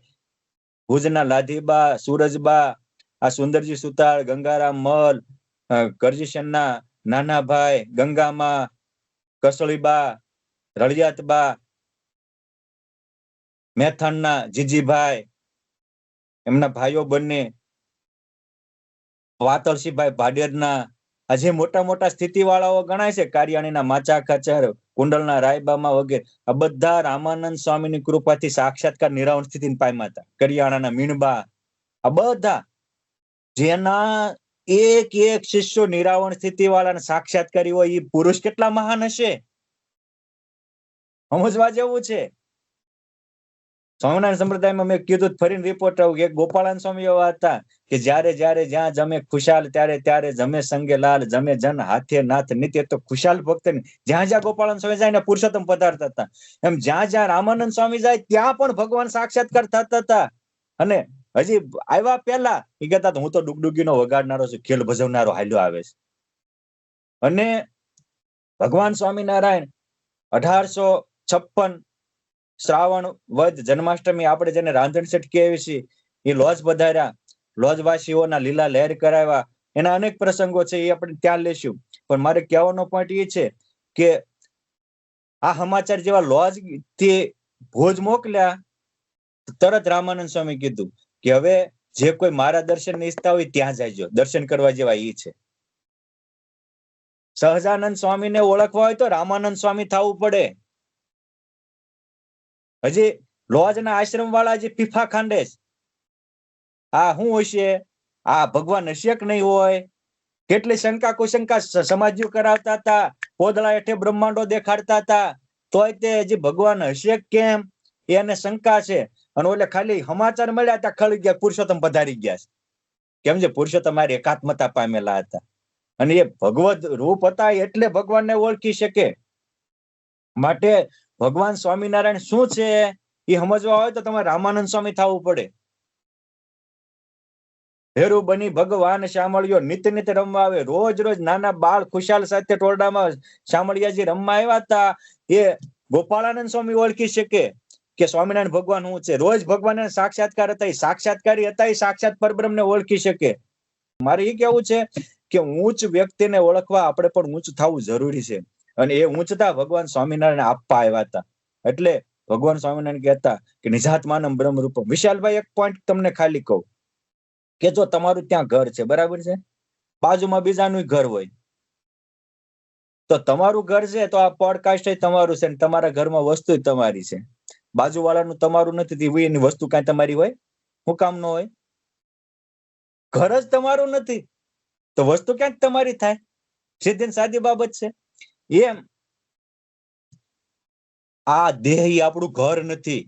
ભુજના લાધીબા, સુરજબા, આ સુંદરજી સુતાર, ગંગારામ મલ, કરજીશનના નાનાભાઈ, ગંગામાં, કસળીબા, રળિયાતબા, મેથાણના જીજીભાઈ, એમના ભાઈઓ બંને, વાતલસીભાઈ ભાડેરના, આ જે મોટા મોટા સ્થિતિ વાળાઓ ગણાય છે, કારિયાણીના માચા ખાચર, કુંડલના રાયબામાં વગેરે, આ બધા રામાનંદ સ્વામીની કૃપાથી સાક્ષાત્કાર નિરાવણ સ્થિતિને પામ્યા હતા. કરિયાણાના મીણબા, આ બધા જેના એક એક શિષ્યો નિરાવણ સ્થિતિ વાળાને સાક્ષાત્કારી હોય, એ પુરુષ કેટલા મહાન હશે, સમજવા જેવું છે. સ્વામિનારાયણ સંપ્રદાયમાં મેં કીધું, ફરીને રિપોર્ટ આવું કે ગોપાળાન સ્વામી એવા હતા કે જ્યારે જ્યારે જ્યાં જમે ખુશાલ, ત્યારે ત્યારે જમે સંગે લાલ, જમે જન હાથે નાથ નિત્ય. તો ખુશાલ ભક્ત ને જ્યાં જ્યાં ગોપાળાન સ્વામી જાય ને પુરુષોત્તમ પધારતા હતા. એમ જ્યાં જ્યાં રામાનંદ સ્વામી જાય ત્યાં પણ ભગવાન સાક્ષાત્કાર થતા હતા. અને હજી આવ્યા પહેલા એ કહેતા હું તો ડુગડુગીનો વગાડનારો છું, ખેલ ભજવનારો હાલ્યો આવે છે. અને ભગવાન સ્વામિનારાયણ 1856 શ્રાવણ વદ જન્માષ્ટમી, આપણે જેને રાંધણ શેઠ કહેવી છીએ, એ લોજ પધાર્યા, લોજવાસીઓના લીલા લહેર કરાવ્યા. એના અનેક પ્રસંગો છે, એ આપણે ત્યાં લેશું. પણ મારે કહેવાનો પોઈન્ટ એ છે કે આ સમાચાર જેવા લોજ થી ભોજ મોકલ્યા, તરત રામાનંદ સ્વામી કીધું કે હવે જે કોઈ મારા દર્શન ની ઈચ્છતા હોય ત્યાં જાયજો, દર્શન કરવા જેવા એ છે. સહજાનંદ સ્વામીને ઓળખવા હોય તો રામાનંદ સ્વામી થવું પડે. હજી લોજના આશ્રમ વાળા જે ફીફા ખાંડે છે, આ શું હશે, આ ભગવાન હશે કે નહીં હોય, કેટલી શંકા કુશંકા સમાજ્યો કરાવતા હતા, પોદળા હેઠે બ્રહ્માંડો દેખાડતા હતા, તોય તે હજી ભગવાન હશે કેમ એને શંકા છે. અને ઓલે ખાલી સમાચાર મળ્યા હતા, ખળી ગયા, પુરુષોત્તમ પધારી ગયા છે. કેમ છે? પુરુષોત્તમ મારી એકાત્મતા પામેલા હતા અને એ ભગવદ રૂપ હતા, એટલે ભગવાનને ઓળખી શકે. માટે ભગવાન સ્વામિનારાયણ શું છે એ સમજવા હોય તો તમારે રામાનંદ સ્વામી થવું પડે. હેરુ બની ભગવાન શામળિયો નિત નિત રમવા આવે. રોજ રોજ નાના બાળ ખુશાલ સાથે ટોરડામાં શામળિયાજી રમવા આવ્યા હતા. એ ગોપાળાનંદ સ્વામી ઓળખી શકે કે સ્વામિનારાયણ ભગવાન શું છે. રોજ ભગવાન સાક્ષાત્કાર હતા, એ સાક્ષાત્કારી હતા, એ સાક્ષાત પરબ્રહ્મને ઓળખી શકે. મારે એ કેવું છે કે ઊંચ વ્યક્તિને ઓળખવા આપણે પણ ઊંચ થવું જરૂરી છે, અને એ ઊંચતા ભગવાન સ્વામિનારાયણ આપવા આવ્યા હતા. એટલે ભગવાન સ્વામિનારાયણ કહેતા કે નિજાત્માનમ બ્રહ્મ રૂપમ. વિશાલભાઈ, એક પોઈન્ટ તમને ખાલી કહું કે જો તમારું ત્યાં ઘર છે, બરાબર છે, બાજુમાં બીજાનું ઘર હોય, તો તમારું ઘર છે તો આ પોડકાસ્ટ તમારું છે, તમારા ઘરમાં વસ્તુ તમારી છે. બાજુવાળાનું તમારું નથી, એની વસ્તુ કાંઈ તમારી હોય? શું કામ ન હોય? ઘર જ તમારું નથી તો વસ્તુ ક્યાંક તમારી થાય? સીધી ને સાદી બાબત છે. એમ આ દેહ આપણું ઘર નથી,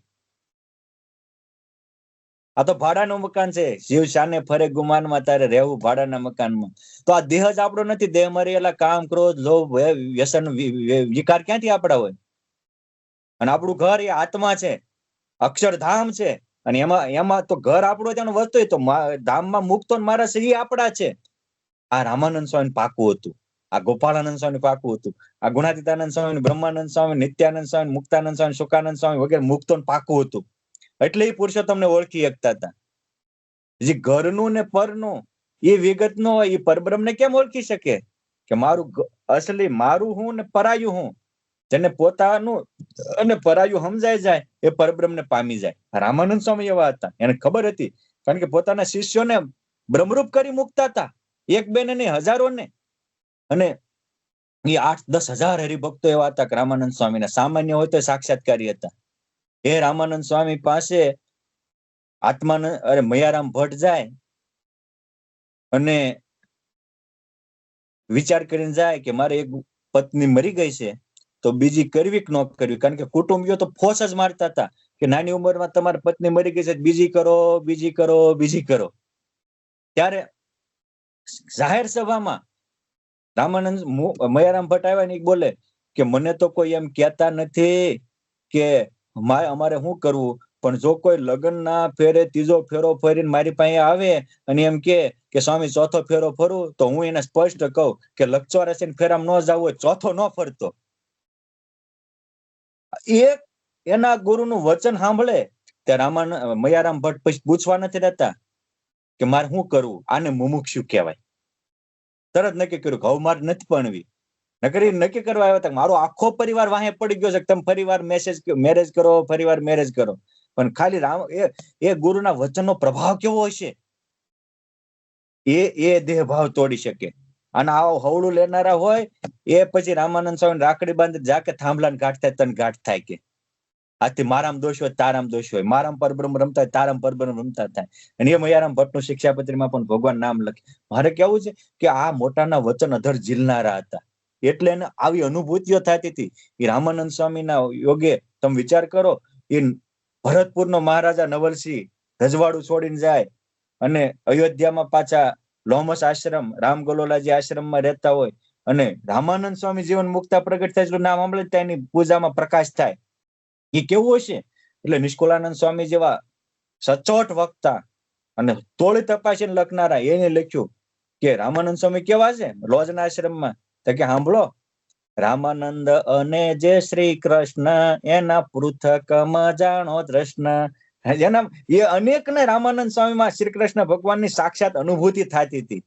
આ તો ભાડાનું મકાન છે. શિવ શાને ફરે ગુમાનમાં, તારે રહેવું ભાડાના મકાનમાં. તો આ દેહ જ આપણો નથી. દેહ મરેલા કામ, ક્રોધ, લોભ, વ્યસન, વિકાર ક્યાંથી આપણા હોય? અને આપણું ઘર એ આત્મા છે, અક્ષરધામ છે. અને એમાં તો ઘર આપણું ત્યાંનું વસ્તુ તો ધામમાં મુક્તો મારા છે, એ આપણા છે. આ રામાનંદ સ્વામી પાકું હતું, આ ગોપાળાનંદ સ્વામી પાકું હતું, આ ગુણાતીતાનંદ સ્વામી, બ્રહ્માનંદ સ્વામી, નિત્યાનંદ સ્વામી, મુક્તાનંદ સ્વામી, સુકાનંદ સ્વામી વગેરે મુક્તો પાકું હતું. એટલે એ પુરુષોત્તમને ઓળખી શકતા હતા. જે ઘરનું ને પરનું એ વિગત નો હોય, એ પરબ્રહ્મને કેમ ઓળખી શકે કે મારું અસલી મારું હું ને પરાયું હું? જેને પોતાનું અને પરાયું સમજાય જાય એ પરબ્રહ્મને પામી જાય. રામાનંદ સ્વામી એવા હતા, એને ખબર હતી, કારણ કે પોતાના શિષ્યોને બ્રહ્મરૂપ કરી મૂકતા હતા, એક બે ને હજારોને. અને એ 8-10 હજાર હરિભક્તો એવા હતા કે રામાનંદ સ્વામીના સામાન્ય હોય તો સાક્ષાત્કારી હતા. એ રામાનંદ સ્વામી પાસે આત્માનંદ અરે મયારામ ભટ્ટ જાય અને વિચાર કરીને જાય કે મારે એક પત્ની મરી ગઈ છે, તો બીજી કરવી કે ન કરવી? કારણ કે કુટુંબીઓ તો ફોસ જ મારતા હતા કે નાની ઉંમરમાં તમારી પત્ની મરી ગઈ છે, બીજી કરો, બીજી કરો, બીજી કરો. ત્યારે જાહેર સભામાં રામાનંદ મયારામ ભટ્ટ આવ્યા ને બોલે કે મને તો કોઈ એમ કહેતા નથી કે અમારે શું કરવું, પણ જો કોઈ લગ્ન ના ફેરે ત્રીજો ફેરો ફરીને મારી પાસે આવે અને એમ કે સ્વામી ચોથો ફેરો ફરું, તો હું એને સ્પષ્ટ કહું કે લક્ષવારસી ફેરામાં ન જવું હોય, ચોથો ન ફરતો. એક એના ગુરુનું વચન સાંભળે ત્યાં મયારામ ભટ્ટ પછી પૂછવા નથી રહેતા કે મારે શું કરવું, આને મુમુક્ષુ કહેવાય. તરત નક્કી કર્યું કે હવે મારે નથી ભણવી. નક્કી કરવા આવ્યા હતા મારો આખો પરિવાર વાહે પડી ગયો છે, તમે ફરીવાર મેરેજ કરો, ફરીવાર મેરેજ કરો. પણ ખાલી એ ગુરુના વચનનો પ્રભાવ કેવો હશે, એ દેહ ભાવ તોડી શકે. અને આવો હવળું લેનારા હોય એ પછી રામાનંદ સ્વામી રાખડી બાંધી જાકે થાંભલાને ગાંઠ થાય, તને ગાંઠ થાય કે આથી મારામ દોષ હોય તારામ દોષ હોય, મારામ પરબ્રહ્મ રમતા હોય તારામ પરબ્રહ્મ રમતા થાય. અને એ મયારામ ભટ્ટનું શિક્ષાપત્રીમાં પણ ભગવાન નામ લખે. મારે કેવું છે કે આ મોટાના વચન અધર ઝીલનારા હતા, એટલે એને આવી અનુભૂતિઓ થતી હતી. એ રામાનંદ સ્વામીના યોગે તમે વિચાર કરો, એ ભરતપુરનો મહારાજા નવલસિંહ રજવાડું છોડીને જાય અને અયોધ્યામાં પાછા લોમસ આશ્રમ, રામગોલોલાજી આશ્રમમાં રહેતા હોય, અને રામાનંદ સ્વામી જીવન મુક્તા પ્રગટ થાય એટલું નામ સાંભળે ત્યાં એની પૂજામાં પ્રકાશ થાય. એ કેવું હશે? એટલે નિષ્કુળાનંદ સ્વામી જેવા સચોટ વક્તા અને તોળી તપાસીને લખનારા એને લખ્યું કે રામાનંદ સ્વામી કેવા છે લોજના આશ્રમમાં, તો કે સાંભળો, રામાનંદ અને જે શ્રી કૃષ્ણ એના પૃથકમાં જાણો દ્રષ્ણ. એના એ અનેકને રામાનંદ સ્વામીમાં શ્રી કૃષ્ણ ભગવાનની સાક્ષાત અનુભૂતિ થતી હતી.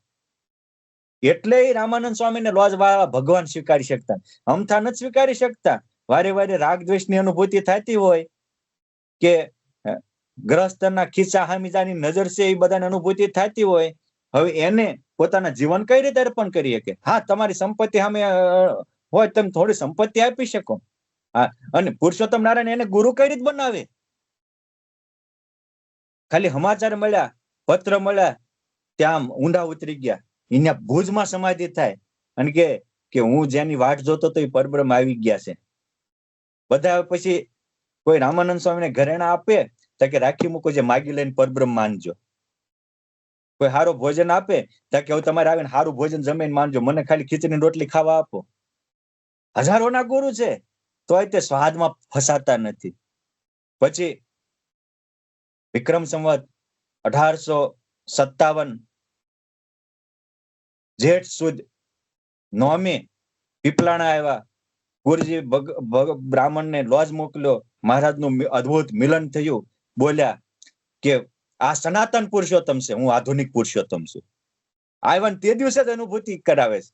એટલે રામાનંદ સ્વામીને લોજ વાળા ભગવાન સ્વીકારી શકતા, અમથા નથી સ્વીકારી શકતા. વારે વારે રાગ દ્વેષની અનુભૂતિ થતી હોય કે ગ્રસ્તના ખિસ્સા હામીજાની નજર છે, એ બધાની અનુભૂતિ થતી હોય. હવે એને પોતાના જીવન કઈ રીતે અર્પણ કરી શકે? હા, તમારી સંપત્તિ સામે હોય, તમે થોડી સંપત્તિ આપી શકો. અને પુરુષોત્તમ નારાયણ એને ગુરુ કઈ રીતે બનાવે? ખાલી સમાચાર મળ્યા, પત્ર મળ્યા, ત્યાં ઊંડા ઉતરી ગયા. અહીંયા ભુજમાં સમાધિ થાય અને કે હું જેની વાટ જોતો તો એ પરબ્રહ્મ આવી ગયા છે. બધા પછી કોઈ રામાનંદ સ્વામીને ઘરેણા આપે તો કે રાખી મૂકો, જે માગી લઈને પરબ્રહ્મ માનજો. કોઈ સારું ભોજન આપે તો કે તમારે આવીને સારું ભોજન જમીને માનજો, મને ખાલી ખીચડી રોટલી ખાવા આપો. હજારોના ગુરુ છે, તોય તે સ્વાદમાં ફસાતા નથી. પછી વિક્રમ સંવત 1857 જેઠ સુદ 9મી પીપલાણા આવ્યા. ગુરુજી બ્રાહ્મણને લોજ મોકલ્યો. મહારાજનું અદ્ભુત મિલન થયું. બોલ્યા કે આ સનાતન પુરુષોત્તમ છે, હું આધુનિક પુરુષોત્તમ છું. આવ્યા ને તે દિવસે જ અનુભૂતિ કરાવે છે.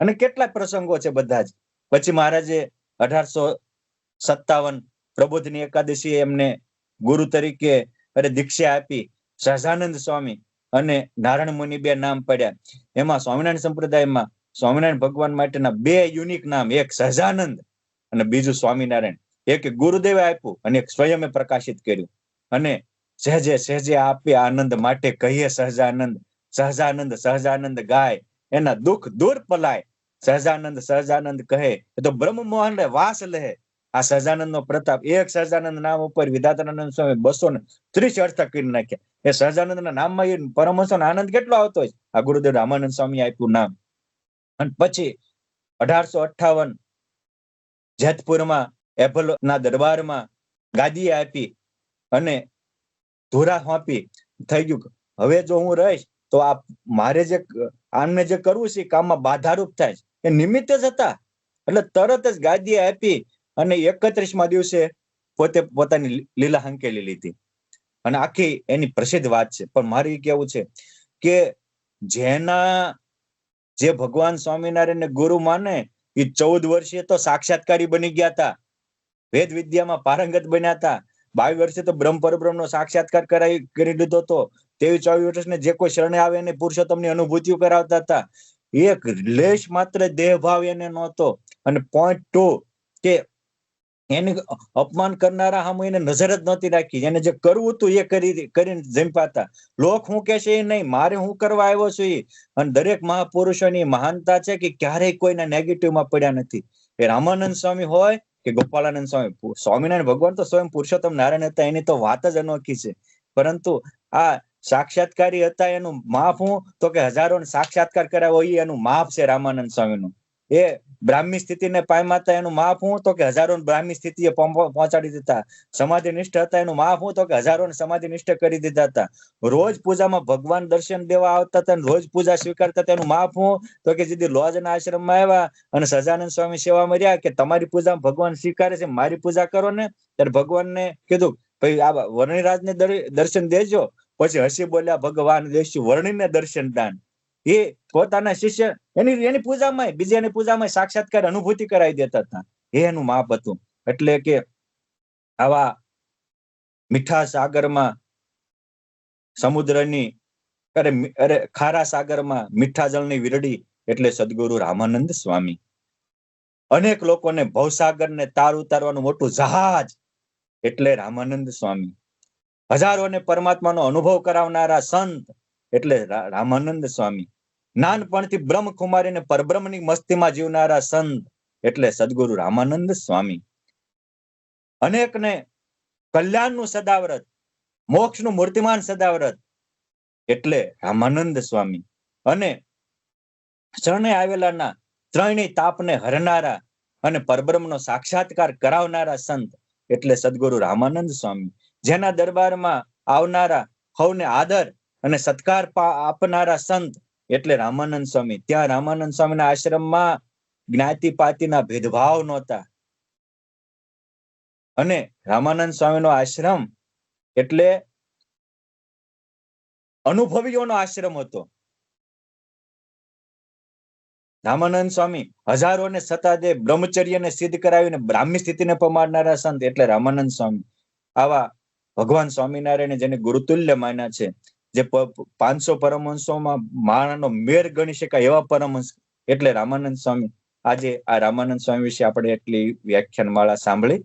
અને કેટલાક પ્રસંગો છે બધા જ. પછી મહારાજે 1857 પ્રબોધની એકાદશી એમને ગુરુ તરીકે દીક્ષા આપી. સહજાનંદ સ્વામી અને નારાયણ મુનિ બે નામ પડ્યા. એમાં સ્વામિનારાયણ સંપ્રદાયમાં સ્વામિનારાયણ ભગવાન માટેના બે યુનિક નામ, એક સહજાનંદ અને બીજું સ્વામિનારાયણ. એક ગુરુદેવે આપ્યું અને એક સ્વયંમે પ્રકાશિત કર્યું. અને સહેજે સહેજે આપે આનંદ માટે કહીએ સહજાનંદ, સહજાનંદ સહજાનંદ ગાય, એના દુઃખ દૂર પલાય. સહજાનંદ સહજાનંદ કહે એ તો બ્રહ્મમોહન રે વાસ લહે. આ સહજાનંદ નો પ્રતાપ, એક સહજાનંદ નામ ઉપર વિધાતાનંદ સ્વામી 230 અર્થ કરી નાખ્યા. એ સહજાનંદ ના નામમાં એ પરમહંસો આનંદ કેટલો આવતો હોય. આ ગુરુદેવ રામાનંદ સ્વામી આપ્યું નામ. અને પછી 1858 જેતપુરમાં એપલના દરબારમાં ગાદી આપી અને ધોરા સોંપી. થઈ ગયું હવે જો હું રહીશ તો આ મારે જે આમને જે કરવું છે કામમાં બાધારૂપ થાય છે. એ નિમિત્ત જ હતા. એટલે તરત જ ગાદી આપી અને 31મા દિવસે પોતે પોતાની લીલા હંકેલી લીધી. અને આખી એની પ્રસિદ્ધ વાત છે. પણ મારે કેવું છે કે જેના જે ભગવાન સ્વામિનારાયણને ગુરુ માને એ 14 વર્ષે તો સાક્ષાત્કારી બની ગયા હતા, વેદ વિદ્યામાં પારંગત બન્યા હતા. 22 વર્ષે તો બ્રહ્મ પરબ્રહ્મનો સાક્ષાત્કાર કરી લીધો હતો. 23-24 વર્ષને જે કોઈ શરણે આવે એને પુરુષોત્તમની અનુભૂતિઓ કરાવતા હતા. એક લેશ માત્ર દેહભાવ એને નહોતો. અને પોઈન્ટ 2 કે એને અપમાન કરનારા સામે એને નજર જ નહોતી રાખી. એને જે કરવું હતું એ કરીને જંપાતા. લોક હું કહેશે એ નહીં, મારે હું કરવા આવ્યો છું એ. અને દરેક મહાપુરુષોની મહાનતા છે કે ક્યારેય કોઈના નેગેટિવમાં પડ્યા નથી. એ રામાનંદ સ્વામી હોય કે ગોપાળાનંદ સ્વામી, સ્વામિનારાયણ ભગવાન તો સ્વયં પુરુષોત્તમ નારાયણ હતા, એની તો વાત જ અનોખી છે. પરંતુ આ સાક્ષાત્કારી હતા એનું માપ હું તો કે હજારોને સાક્ષાત્કાર કરાવો એ એનું માપ છે રામાનંદ સ્વામીનું. એ બ્રાહ્મી સ્થિતિને પામ્યા હતા એનું માપ હું તો કે હજારોને બ્રાહ્મી સ્થિતિએ પહોંચાડી દીધા. સમાધિ નિષ્ઠ હતા એનું માપ હું તો કે હજારોને સમાધિ નિષ્ઠ કરી દીધા હતા. રોજ પૂજામાં ભગવાન દર્શન દેવા આવતા હતા, રોજ પૂજા સ્વીકારતા હતા એનું માપ હું તો કે જેથી લોજના આશ્રમમાં આવ્યા અને સહજાનંદ સ્વામી સેવા મળ્યા કે તમારી પૂજામાં ભગવાન સ્વીકારે છે, મારી પૂજા કરો ને. ત્યારે ભગવાનને કીધું ભાઈ આ વર્ણિરાજને દર્શન દેજો. પછી હસી બોલ્યા ભગવાન દેશું વર્ણિને દર્શન દાન. એ પોતાના શિષ્ય એની પૂજામાં બીજી એની પૂજામાં સાક્ષાત્કાર અનુભૂતિ કરાવી દેતા હતા. એનું માપ હતું. એટલે કે આવા મીઠા સાગરમાં સમુદ્રની ખારા સાગરમાં મીઠા જળની વીરડી એટલે સદગુરુ રામાનંદ સ્વામી. અનેક લોકોને ભવસાગરને તાર ઉતારવાનું મોટું જહાજ એટલે રામાનંદ સ્વામી. હજારોને પરમાત્માનો અનુભવ કરાવનારા સંત એટલે રામાનંદ સ્વામી. નાનપણથી બ્રહ્મકુમારીને પરબ્રહ્મની મસ્તીમાં જીવનારા સંત એટલે સદગુરુ રામાનંદ સ્વામી. અનેકને કલ્યાણનું સદાવ્રત, મોક્ષનું મૂર્તિમાન સદાવ્રત એટલે રામાનંદ સ્વામી. અને શરણે આવેલાના ત્રણેય તાપને હરનારા અને પરબ્રહ્મનો સાક્ષાત્કાર કરાવનારા સંત એટલે સદગુરુ રામાનંદ સ્વામી. જેના દરબારમાં આવનારા સૌને આદર અને સત્કાર આપનારા સંત એટલે રામાનંદ સ્વામી. ત્યાં રામાનંદ સ્વામીના આશ્રમમાં જ્ઞાતિ પાતિના ભેદભાવ નહોતા. અને રામાનંદ સ્વામીનો આશ્રમ એટલે અનુભવીઓનો આશ્રમ હતો. રામાનંદ સ્વામી હજારોને સતાદે બ્રહ્મચર્યને સિદ્ધ કરાવીને બ્રાહ્મી સ્થિતિને પમાડનારા સંત એટલે રામાનંદ સ્વામી. આવા ભગવાન સ્વામિનારાયણે જેને ગુરુતુલ્ય માન્યા છે, જે 500 પરમહંસોમાં મારાનો મેર ગણી શકાય એવા પરમહંસ એટલે રામાનંદ સ્વામી. આજે આ રામાનંદ સ્વામી વિશે આપણે એટલી વ્યાખ્યાનમાળા સાંભળી.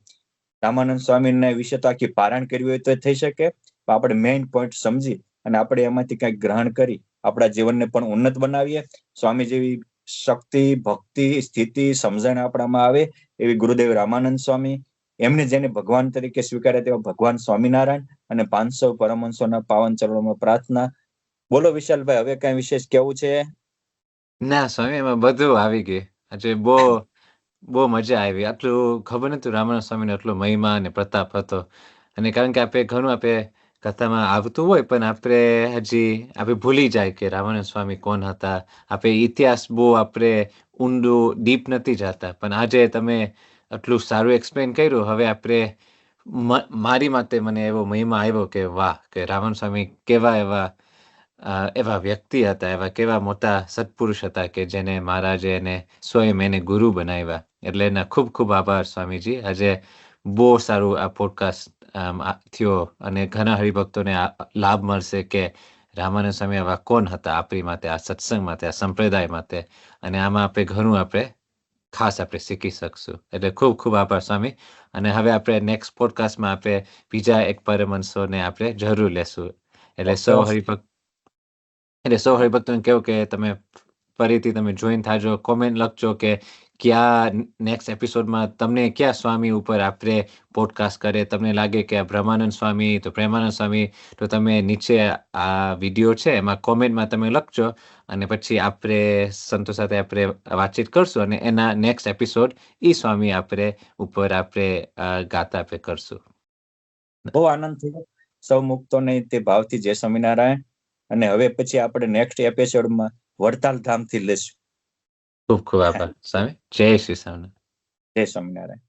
રામાનંદ સ્વામીના વિશે તો આખી પારાયણ કરવી હોય તો થઈ શકે. આપણે મેઇન પોઈન્ટ સમજી અને આપણે એમાંથી કંઈક ગ્રહણ કરી આપણા જીવનને પણ ઉન્નત બનાવીએ. સ્વામી જેવી શક્તિ, ભક્તિ, સ્થિતિ, સમજણ આપણામાં આવે એવી ગુરુદેવ રામાનંદ સ્વામી, એમને જેને ભગવાન તરીકે સ્વીકાર્યા તેવા ભગવાન સ્વામિનારાયણ અને 500 પરમહંસોના પાવન ચરણોમાં પ્રાર્થના. બોલો વિશાલભાઈ, હવે કઈ વિશેષ કેવું છે? ના સ્વામી, એમાં બધું આવી ગયું. આજે બહુ મજા આવી. આટલું ખબર નતું રામાનંદ સ્વામીનો એટલો મહિમા અને પ્રતાપ હતો. અને કારણ કે આપણે ઘણું કથામાં આવતું હોય પણ આપણે ભૂલી જાય કે રામાનંદ સ્વામી કોણ હતા. આપણે ઇતિહાસ બહુ ઊંડું ડીપ નથી જતા. પણ આજે તમે આટલું સારું એક્સપ્લેન કર્યું. હવે મારી માટે મને એવો મહિમા આવ્યો કે વાહ, કે રામાનંદ સ્વામી કેવા એવા એવા વ્યક્તિ હતા, એવા કેવા મોટા સત્પુરુષ હતા કે જેને મહારાજે એને સ્વયં એને ગુરુ બનાવ્યા. એટલે એના ખૂબ ખૂબ આભાર સ્વામીજી. આજે બહુ સારું આ પોડકાસ્ટ થયો અને ઘણા હરિભક્તોને લાભ મળશે કે રામાનંદ સ્વામી આવા કોણ હતા આપણી માટે, આ સત્સંગ માટે, આ સંપ્રદાય માટે, અને આમાં આપણે ઘણું આપણે ખાસ આપણે શીખી શકશું. એટલે ખૂબ ખૂબ આભાર સ્વામી. અને હવે આપણે નેક્સ્ટ પોડકાસ્ટમાં આપણે બીજા એક પરમહંસોને આપણે જરૂર લેશું. એટલે સૌ હરિભક્તોને કહું કે તમે ફરીથી તમે જોઈન થાજો, કોમેન્ટ લખજો કે ક્યાં નેક્સ્ટ એપિસોડમાં તમને ક્યાં સ્વામી ઉપર આપણે પોડકાસ્ટ કરે. તમને લાગે કે આ બ્રહ્માનંદ સ્વામી તો પ્રેમાનંદ સ્વામી, તો તમે નીચે આ વિડીયો છે એમાં કોમેન્ટમાં તમે લખજો, અને પછી આપણે સંતો સાથે આપણે વાતચીત કરશું અને એના નેક્સ્ટ એપિસોડ ઈ સ્વામી આપણે ઉપર આપણે ગાતા આપણે કરશું. બહુ આનંદ થયો. સૌ મુક્તોને તે ભાવથી જય સ્વામિનારાયણ. અને હવે પછી આપણે નેક્સ્ટ એપિસોડમાં વડતાલ ધામથી લેશું. ખૂબ ખૂબ આભાર સ્વામી. જય શ્રી સ્વામિનારાયણ. જય સ્વામિનારાયણ.